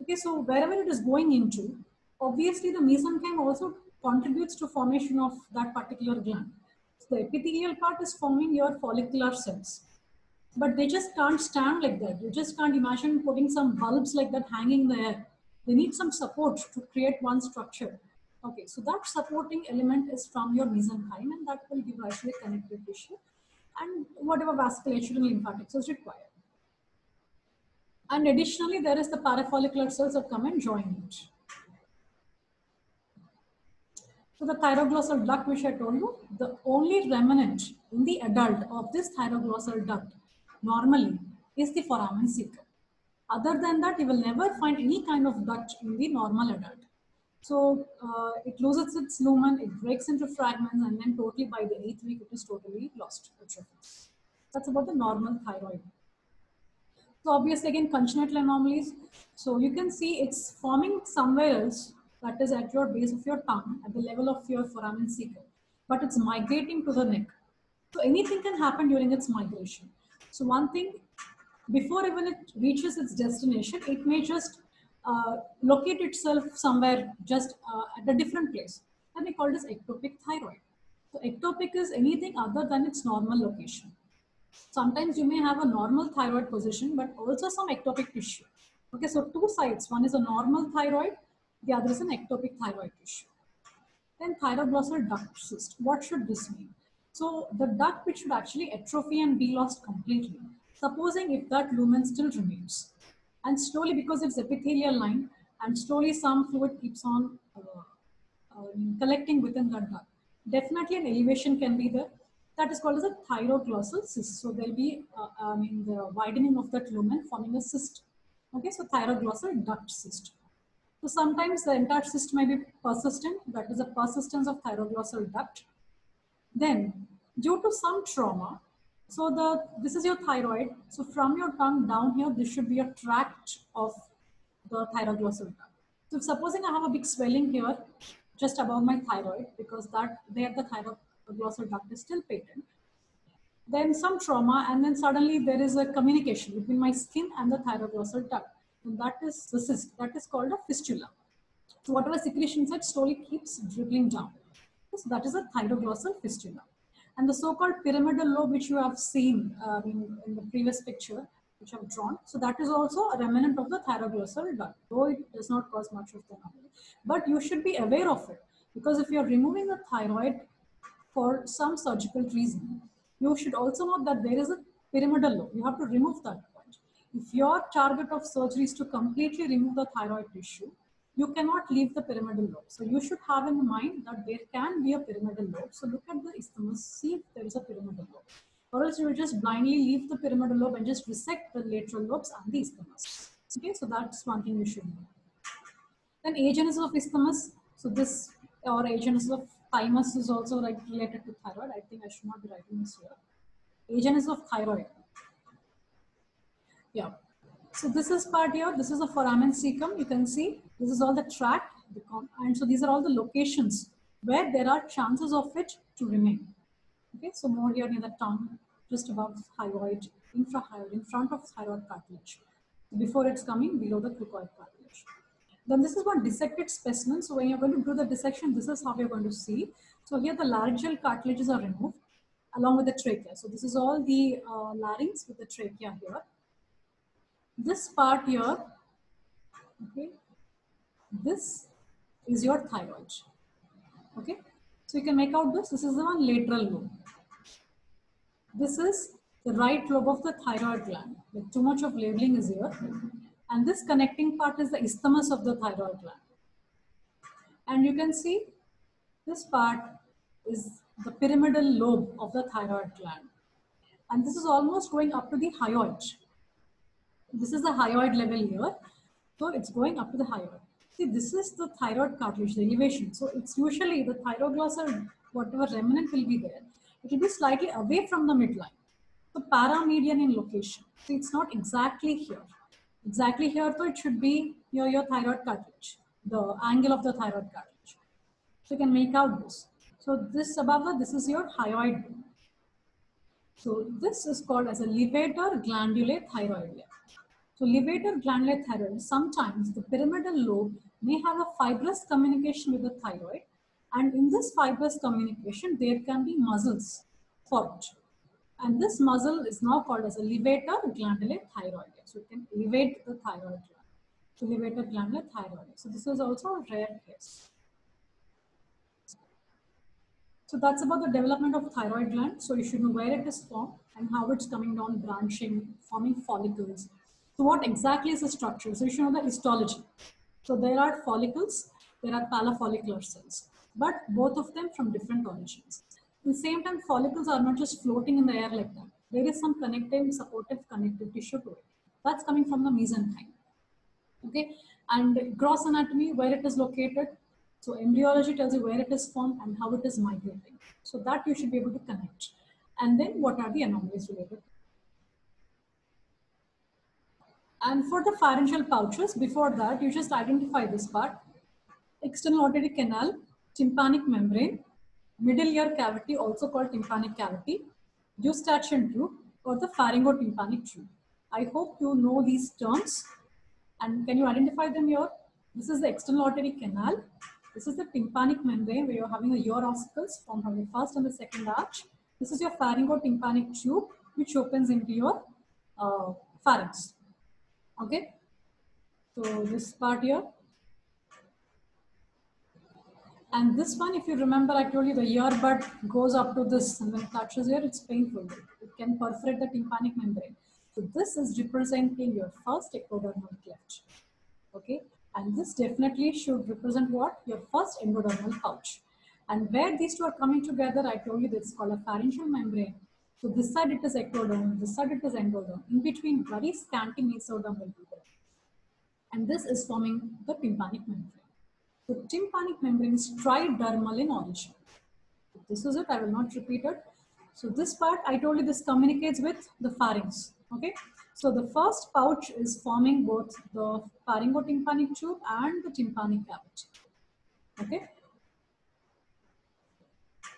Okay, so wherever it is going into, obviously the mesenchyme also contributes to formation of that particular gland. So the epithelial part is forming your follicular cells, but they just can't stand like that. You just can't imagine putting some bulbs like that hanging in the air. They need some support to create one structure. Okay, so that supporting element is from your mesenchyme, and that will give rise to the connective tissue and whatever vasculature and lymphatics is required. And additionally, there is the parafollicular cells that come and join it. So the thyroglossal duct, which I told you, the only remnant in the adult of this thyroglossal duct normally is the foramen cecum. Other than that, you will never find any kind of duct in the normal adult. So it loses its lumen, it breaks into fragments, and then totally by the 8th week, it is totally lost. That's about the normal thyroid. So obviously again congenital anomalies. So you can see it's forming somewhere else, that is at your base of your tongue, at the level of your foramen cecum, but it's migrating to the neck. So anything can happen during its migration. So one thing, before even it reaches its destination, it may just locate itself somewhere just at a different place. And we call this ectopic thyroid. So ectopic is anything other than its normal location. Sometimes you may have a normal thyroid position, but also some ectopic tissue. Okay, so two sides. One is a normal thyroid, the other is an ectopic thyroid tissue. Then thyroglossal duct cyst. What should this mean? So the duct which should actually atrophy and be lost completely. Supposing if that lumen still remains, and slowly, because it's epithelial line, and slowly some fluid keeps on collecting within that duct. Definitely an elevation can be there. That is called as a thyroglossal cyst. So there'll be, the widening of that lumen forming a cyst. Okay, so thyroglossal duct cyst. So sometimes the entire cyst may be persistent, that is a persistence of thyroglossal duct. Then, due to some trauma, so this is your thyroid. So from your tongue down here, this should be a tract of the thyroglossal duct. So supposing I have a big swelling here, just above my thyroid, because that there the thyroglossal duct is still patent. Then some trauma, and then suddenly there is a communication between my skin and the thyroglossal duct. And that is the cyst. That is called a fistula. So whatever secretion inside slowly keeps dribbling down. So that is a thyroglossal fistula. And the so-called pyramidal lobe, which you have seen in the previous picture, which I've drawn. So that is also a remnant of the thyroglossal duct, though it does not cause much of the anomaly. But you should be aware of it, because if you're removing the thyroid for some surgical reason, you should also know that there is a pyramidal lobe. You have to remove that point. If your target of surgery is to completely remove the thyroid tissue, you cannot leave the pyramidal lobe. So you should have in mind that there can be a pyramidal lobe. So look at the isthmus, see if there is a pyramidal lobe. Or else you will just blindly leave the pyramidal lobe and just resect the lateral lobes and the isthmus. Okay, so that's one thing you should know. Then agenesis of isthmus. So this, or agenesis of thymus, is also like related to thyroid. I think I should not be writing this here. Agenesis of thyroid. Yeah. So this is part here. This is the foramen cecum. You can see this is all the tract, and so these are all the locations where there are chances of it to remain. Okay, so more here near the tongue, just above thyroid, infrahyoid, in front of thyroid cartilage, before it's coming below the cricoid cartilage. Then this is one dissected specimen. So when you're going to do the dissection, this is how you're going to see. So here the laryngeal cartilages are removed along with the trachea. So this is all the larynx with the trachea here. This part here, okay, this is your thyroid. Okay, so you can make out this. This is the one lateral lobe. This is the right lobe of the thyroid gland. Like too much of labeling is here. And this connecting part is the isthmus of the thyroid gland. And you can see this part is the pyramidal lobe of the thyroid gland. And this is almost going up to the hyoid. This is the hyoid level here. So it's going up to the hyoid. See, this is the thyroid cartilage, the elevation. So it's usually the thyroglossal, whatever remnant will be there, it will be slightly away from the midline. So paramedian in location. So it's not exactly here. Exactly here, so it should be your thyroid cartilage, the angle of the thyroid cartilage. So you can make out this. So this above that, this is your hyoid bone. So this is called as a levator glandulae thyroidea. So levator glandulae thyroid, sometimes the pyramidal lobe may have a fibrous communication with the thyroid, and in this fibrous communication, there can be muscles formed. And this muscle is now called as a levator glandulae thyroidea. So it can elevate the thyroid gland. So levator glandulae thyroidea. So this is also a rare case. So that's about the development of thyroid gland. So you should know where it is formed and how it's coming down, branching, forming follicles. So what exactly is the structure? So you should know the histology. So there are follicles, there are parafollicular cells, but both of them from different origins. At the same time, follicles are not just floating in the air like that. There is some connective, supportive connective tissue to it. That's coming from the mesenchyme. Okay, and gross anatomy, where it is located. So embryology tells you where it is formed and how it is migrating. So that you should be able to connect. And then what are the anomalies related? And for the pharyngeal pouches, before that, you just identify this part. External auditory canal, tympanic membrane, middle ear cavity, also called tympanic cavity, eustachian tube, or the pharyngotympanic tube. I hope you know these terms. And can you identify them here? This is the external auditory canal. This is the tympanic membrane where you're having the ear ossicles formed from the first and the second arch. This is your pharyngotympanic tube, which opens into your pharynx. Okay. So this part here. And this one, if you remember, I told you the earbud goes up to this, and when it touches here, it's painful. It can perforate the tympanic membrane. So this is representing your first ectodermal cleft. Okay, and this definitely should represent what? Your first endodermal pouch. And where these two are coming together, I told you this is called a pharyngeal membrane. So this side it is ectoderm, this side it is endoderm. In between, very scanty mesoderm will be there. And this is forming the tympanic membrane. The tympanic membrane is tridermal in origin. This is it, I will not repeat it. So this part, I told you this communicates with the pharynx, okay? So the first pouch is forming both the pharyngotympanic tube and the tympanic cavity, okay?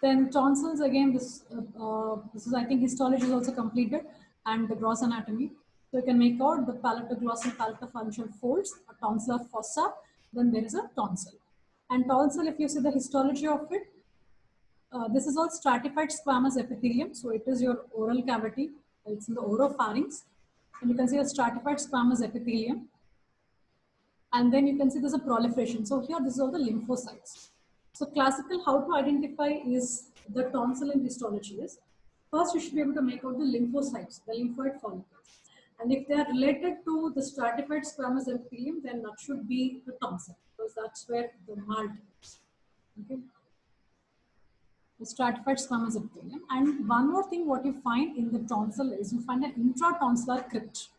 Then tonsils, again, this is, I think, histology is also completed, and the gross anatomy. So you can make out the palatoglossal palatopharyngeal folds, a tonsillar fossa, then there is a tonsil. And tonsil, if you see the histology of it, this is all stratified squamous epithelium. So it is your oral cavity. It's in the oropharynx. And you can see a stratified squamous epithelium. And then you can see there's a proliferation. So here, this is all the lymphocytes. So classical, how to identify is the tonsil in histology is, first you should be able to make out the lymphocytes, the lymphoid follicles. And if they are related to the stratified squamous epithelium, then that should be the tonsil, because that's where the malt is. Okay. The stratified squamous epithelium. And one more thing, what you find in the tonsil is you find an intratonsillar crypt.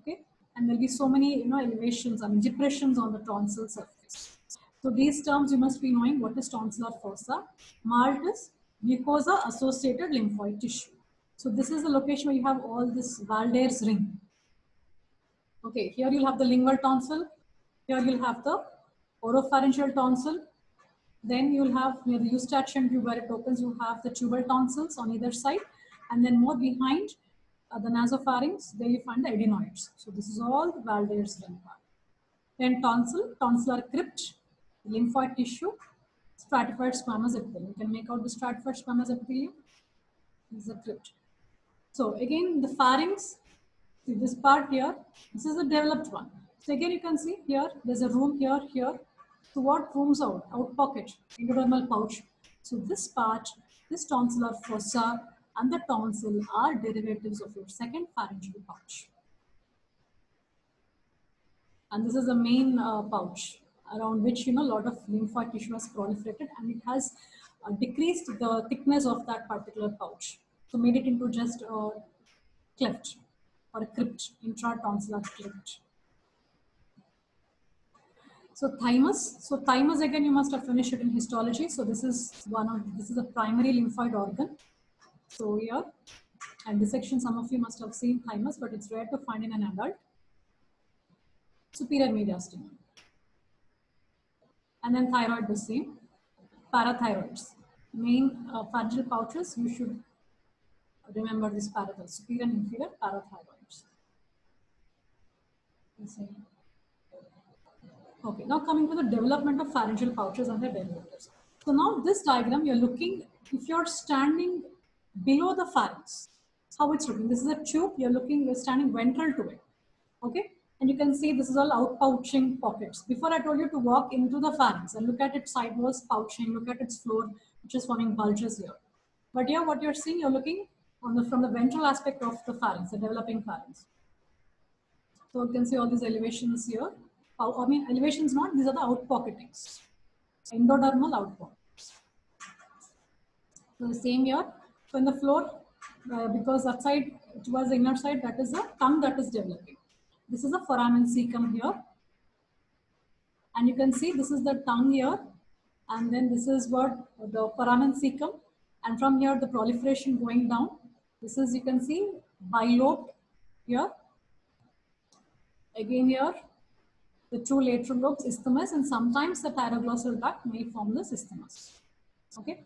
Okay, and there'll be so many elevations, I mean depressions on the tonsil surface. So these terms you must be knowing. What is tonsillar fossa? Malt is mucosa associated lymphoid tissue. So this is the location where you have all this Valder's ring. Okay, here you'll have the lingual tonsil. Here you'll have the oropharyngeal tonsil. Then you'll have near the eustachian tube where it opens, you have the tubal tonsils on either side. And then more behind the nasopharynx, there you find the adenoids. So this is all the Valder's ring part. Then tonsil, tonsillar crypt, lymphoid tissue, stratified squamous epithelium. You can make out the stratified squamous epithelium. This is a crypt. So again, the pharynx, see this part here, this is the developed one. So again, you can see here, there's a room here, here. So what rooms out? Out pocket, endodermal pouch. So this part, this tonsillar fossa and the tonsil are derivatives of your second pharyngeal pouch. And this is the main pouch around which a lot of lymphoid tissue has proliferated, and it has decreased the thickness of that particular pouch. So made it into just a cleft or a crypt, intratonsillar crypt. So thymus. So thymus again, you must have finished it in histology. So this is a primary lymphoid organ. So here, and dissection, some of you must have seen thymus, but it's rare to find in an adult. Superior mediastinum. And then thyroid the same. Parathyroids. Main pharyngeal pouches, you should remember this parathyroid, superior and inferior parathyroids. Okay, now coming to the development of pharyngeal pouches and their derivatives. So now this diagram, you're looking, if you're standing below the pharynx, how it's looking. This is a tube, you're standing ventral to it. Okay, and you can see this is all outpouching pockets. Before I told you to walk into the pharynx and look at its side walls pouching, look at its floor, which is forming bulges here. But here, what you're seeing, you're looking from the ventral aspect of the pharynx, the developing pharynx. So you can see all these elevations here. I mean, elevations not, these are the outpocketings. Endodermal outpocketings. So the same here. So in the floor, because that side towards the inner side, that is the tongue that is developing. This is the foramen cecum here. And you can see this is the tongue here. And then this is what the foramen cecum. And from here, the proliferation going down. This is, you can see, bilobed here. Again here, the two lateral lobes, isthmus, and sometimes the thyroglossal duct may form the isthmus. Okay.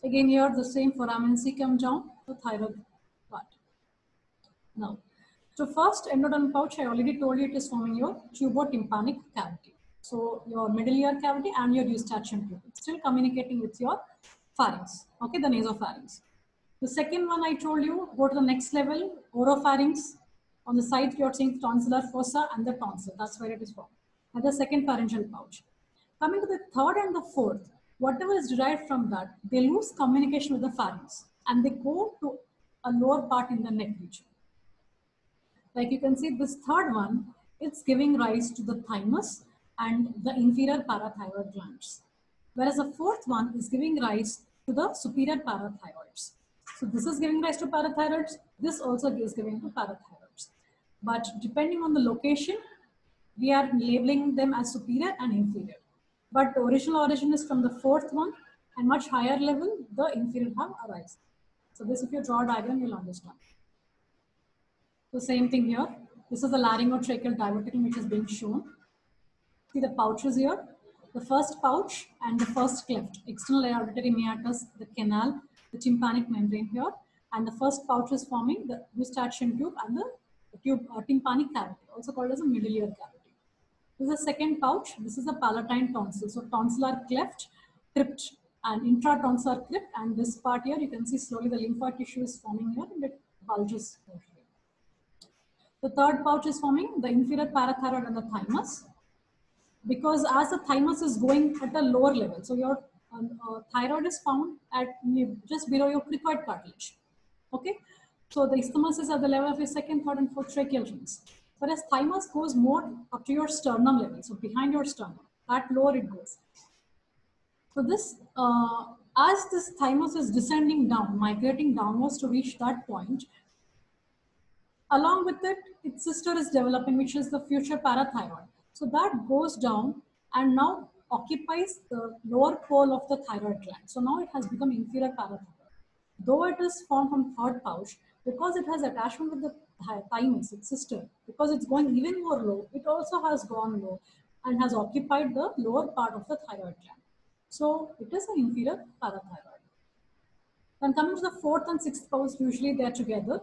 Again here, the same foramen cecum down, the thyroid part. Now, so first endodermal pouch, I already told you it is forming your tubotympanic cavity. So your middle ear cavity and your eustachian tube. It's still communicating with your pharynx. Okay, the nasopharynx. The second one I told you, go to the next level, oropharynx. On the side, you're seeing tonsillar fossa and the tonsil. That's where it is formed. And the second pharyngeal pouch. Coming to the third and the fourth, whatever is derived from that, they lose communication with the pharynx and they go to a lower part in the neck region. Like you can see, this third one, it's giving rise to the thymus and the inferior parathyroid glands. Whereas the fourth one is giving rise to the superior parathyroids. So this is giving rise to parathyroids. This also is giving to parathyroids. But depending on the location, we are labeling them as superior and inferior. But the original origin is from the fourth one, and much higher level, the inferior have arisen. So this, if you draw a diagram, you'll understand. So same thing here. This is the laryngotracheal diverticum which is being shown. See the pouches here. The first pouch and the first cleft, external auditory meatus, the canal, the tympanic membrane here, and the first pouch is forming the eustachian tube and the tympanic cavity, also called as a middle ear cavity. This is the second pouch. This is the palatine tonsil. So tonsillar cleft, crypt, and intratonsillar crypt, and this part here you can see slowly the lymphoid tissue is forming here and it bulges here. The third pouch is forming the inferior parathyroid and the thymus. Because as the thymus is going at a lower level, so your thyroid is found at just below your cricoid cartilage. Okay, so the isthmus is at the level of your second, third, and fourth tracheal rings. Whereas thymus goes more up to your sternum level, so behind your sternum, at lower it goes. So this, as this thymus is descending down, migrating downwards to reach that point, along with it, its sister is developing, which is the future parathyroid. So that goes down and now occupies the lower pole of the thyroid gland. So now it has become inferior parathyroid. Though it is formed from third pouch, because it has attachment with the thymus, its sister, because it's going even more low, it also has gone low and has occupied the lower part of the thyroid gland. So it is an inferior parathyroid. Then coming to the fourth and sixth pouch, usually they are together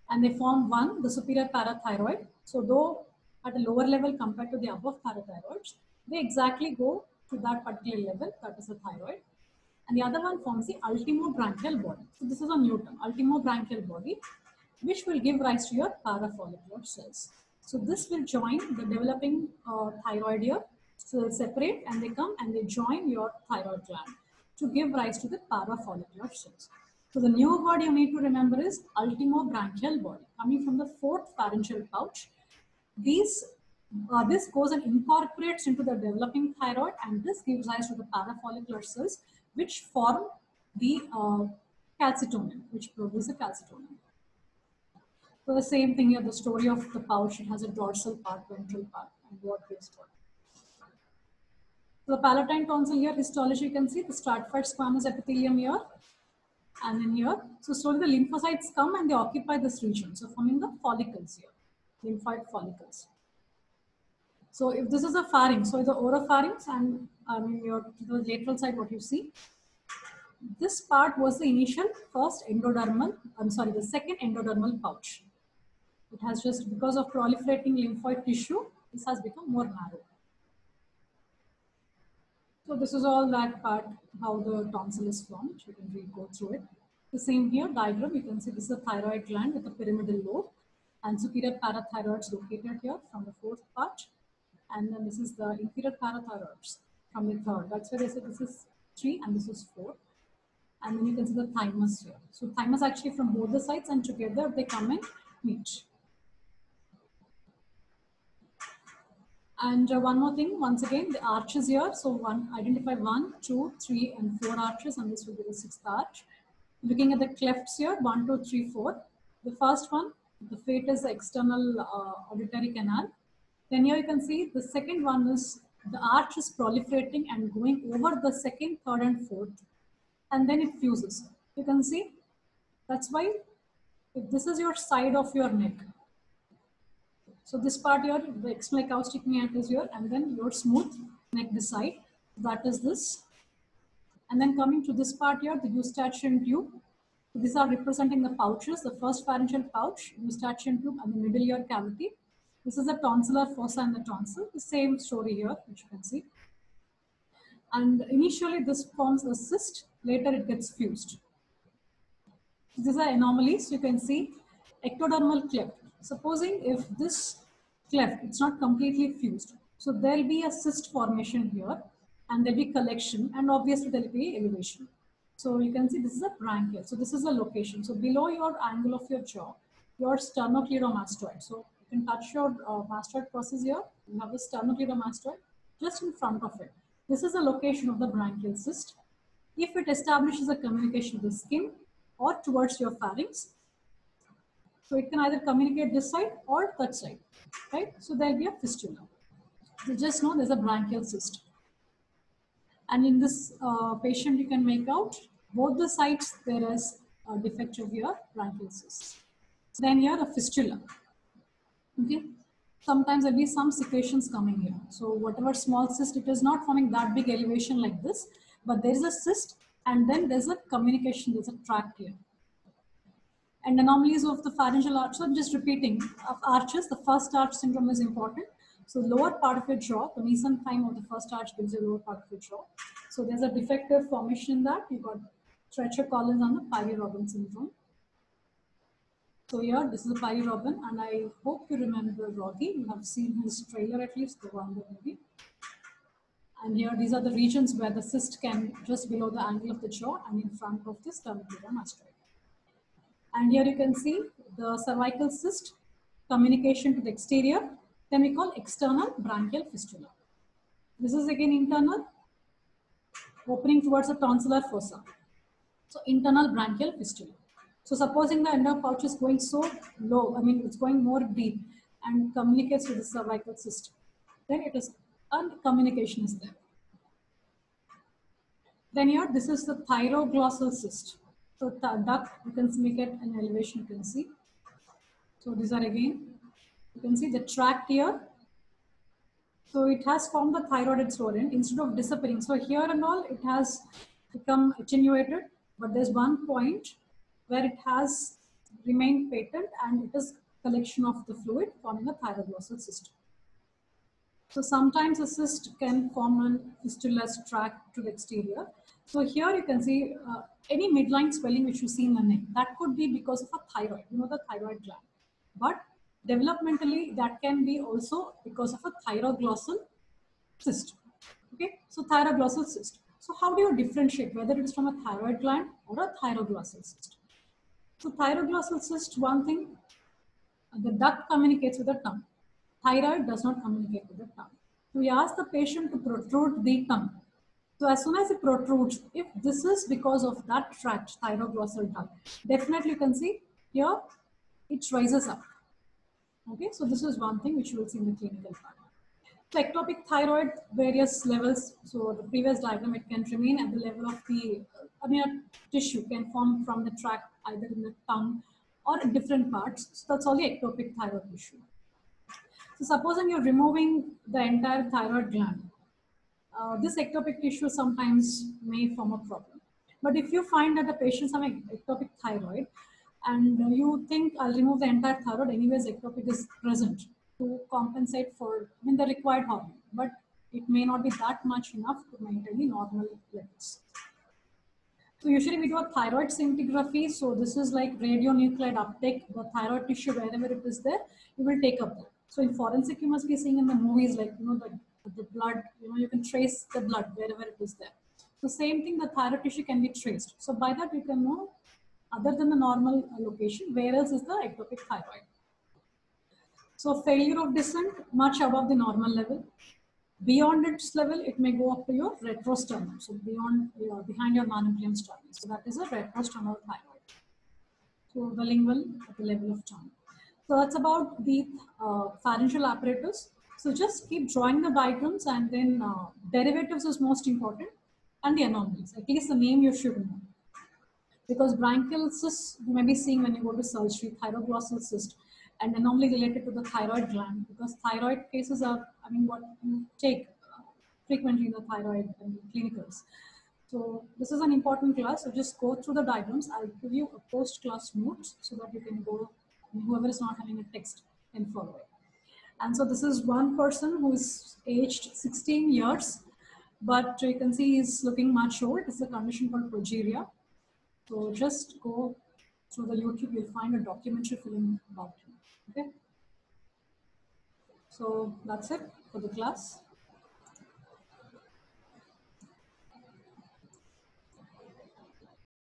and they form one, the superior parathyroid. So though at a lower level compared to the above parathyroids, they exactly go to that particular level, that is the thyroid. And the other one forms the ultimobranchial body. So this is a new term, ultimobranchial body, which will give rise to your parafollicular cells. So this will join the developing thyroid here. So they separate and they come and they join your thyroid gland to give rise to the parafollicular cells. So the new word you need to remember is ultimobranchial body, coming from the fourth pharyngeal pouch. This goes and incorporates into the developing thyroid, and this gives rise to the parafollicular cells, which form the calcitonin, which produce the calcitonin. So the same thing here, the story of the pouch, it has a dorsal part, ventral part, and what gives what. So the palatine tonsil here, histology, you can see the stratified squamous epithelium here and then here. So slowly the lymphocytes come and they occupy this region. So forming the follicles here, lymphoid follicles. So if this is a pharynx, so the oropharynx and your to the lateral side, what you see, this part was the initial first endodermal, the second endodermal pouch. It has just, because of proliferating lymphoid tissue, this has become more narrow. So this is all that part, how the tonsil is formed. You can go through it. The same here, diagram, you can see this is a thyroid gland with a pyramidal lobe and superior parathyroids located here from the fourth part. And then this is the inferior parathyroids from the third. That's why they say this is 3 and this is 4. And then you can see the thymus here. So thymus actually from both the sides and together they come and meet. And one more thing, once again, the arches here. So identify 1, 2, 3, and 4 arches, and this will be the 6th arch. Looking at the clefts here, 1, 2, 3, 4. The first one, the fate is the external auditory canal. Then here you can see the second one is the arch is proliferating and going over the second, third, and fourth, and then it fuses. You can see that's why if this is your side of your neck. So this part here, the external acoustic meatus is here, and then your smooth neck this side. That is this. And then coming to this part here, the eustachian tube. So these are representing the pouches, the first pharyngeal pouch, eustachian tube, and the middle ear cavity. This is the tonsillar fossa and the tonsil. The same story here, which you can see. And initially this forms a cyst, later it gets fused. These are anomalies. You can see ectodermal cleft. Supposing if this cleft, it's not completely fused, so there'll be a cyst formation here and there'll be collection and obviously there'll be elevation. So you can see this is a branchial. So this is the location. So below your angle of your jaw, your sternocleidomastoid. So you can touch your mastoid process here. You have the sternocleidomastoid just in front of it. This is the location of the branchial cyst. If it establishes a communication with the skin or towards your pharynx, so it can either communicate this side or that side, right? So there'll be a fistula. So just know there's a branchial cyst. And in this patient, you can make out both the sides there is a defect of your branchial cyst. Then here a fistula. Okay. Sometimes there'll be some secretions coming here. So whatever small cyst, it is not forming that big elevation like this, but there is a cyst and then there's a communication, there's a tract here. And anomalies of the pharyngeal arch, so I'm just repeating, of arches, the first arch syndrome is important. So lower part of your jaw, the mesenchyme of the first arch gives you lower part of your jaw. So there's a defective formation in that. You got Treacher Collins on the Piri-Robin syndrome. So here, this is a Piri-Robin, and I hope you remember Rocky. You have seen his trailer at least, the one movie. And here, these are the regions where the cyst can just below the angle of the jaw and in front of the sternocleidomastoid. And here you can see the cervical cyst, communication to the exterior, then we call external branchial fistula. This is again internal, opening towards the tonsillar fossa. So internal branchial fistula. So supposing the endo pouch is going so low, I mean it's going more deep and communicates with the cervical cyst, then it is, and communication is there. Then here, this is the thyroglossal cyst. So duct, you can make it an elevation, you can see. So these are again, you can see the tract here. So it has formed the thyroid at its origin instead of disappearing. So here and all, it has become attenuated, but there's one point where it has remained patent and it is collection of the fluid forming a thyroglossal cyst. So sometimes a cyst can form an fistulous tract to the exterior. So here you can see any midline swelling which you see in the neck, that could be because of a thyroid, you know, the thyroid gland. But developmentally, that can be also because of a thyroglossal cyst. Okay, so thyroglossal cyst. So how do you differentiate whether it is from a thyroid gland or a thyroglossal cyst? So thyroglossal cyst, one thing, the duct communicates with the tongue. Thyroid does not communicate with the tongue. So we ask the patient to protrude the tongue. So as soon as it protrudes, if this is because of that tract, thyroglossal duct, definitely you can see here it rises up. Okay, so this is one thing which you will see in the clinical part. So ectopic thyroid, various levels. So the previous diagram, it can remain at the level of the, tissue can form from the tract, either in the tongue or in different parts. So that's all the ectopic thyroid tissue. So supposing you're removing the entire thyroid gland, this ectopic tissue sometimes may form a problem. But if you find that the patients have ectopic thyroid and you think I'll remove the entire thyroid, anyways ectopic is present to compensate for the required hormone, but it may not be that much enough to maintain the normal levels. So usually we do a thyroid scintigraphy. So this is like radionuclide uptake, the thyroid tissue, wherever it is there, you will take up that. So in forensic, you must be seeing in the movies, like, the blood, you can trace the blood wherever it is there. So same thing, the thyroid tissue can be traced. So by that you can know, other than the normal location, where else is the ectopic thyroid. So failure of descent, much above the normal level. Beyond its level, it may go up to your retrosternum. So behind your manubrium sternum. So that is a retrosternal thyroid. So the lingual at the level of tongue. So that's about the pharyngeal apparatus. So just keep drawing the diagrams, and then derivatives is most important, and the anomalies. At least the name you should know. Because bronchial cysts you may be seeing when you go to surgery, thyroglossal cyst, and anomaly related to the thyroid gland, because thyroid cases are, what you take frequently in the thyroid clinicals. So this is an important class, so just go through the diagrams. I'll give you a post-class notes so that you can go, whoever is not having a text can follow it. And so this is one person who is aged 16 years, but you can see he's looking much old. It's a condition called progeria. So just go through the YouTube, you'll find a documentary film about him. Okay. So that's it for the class.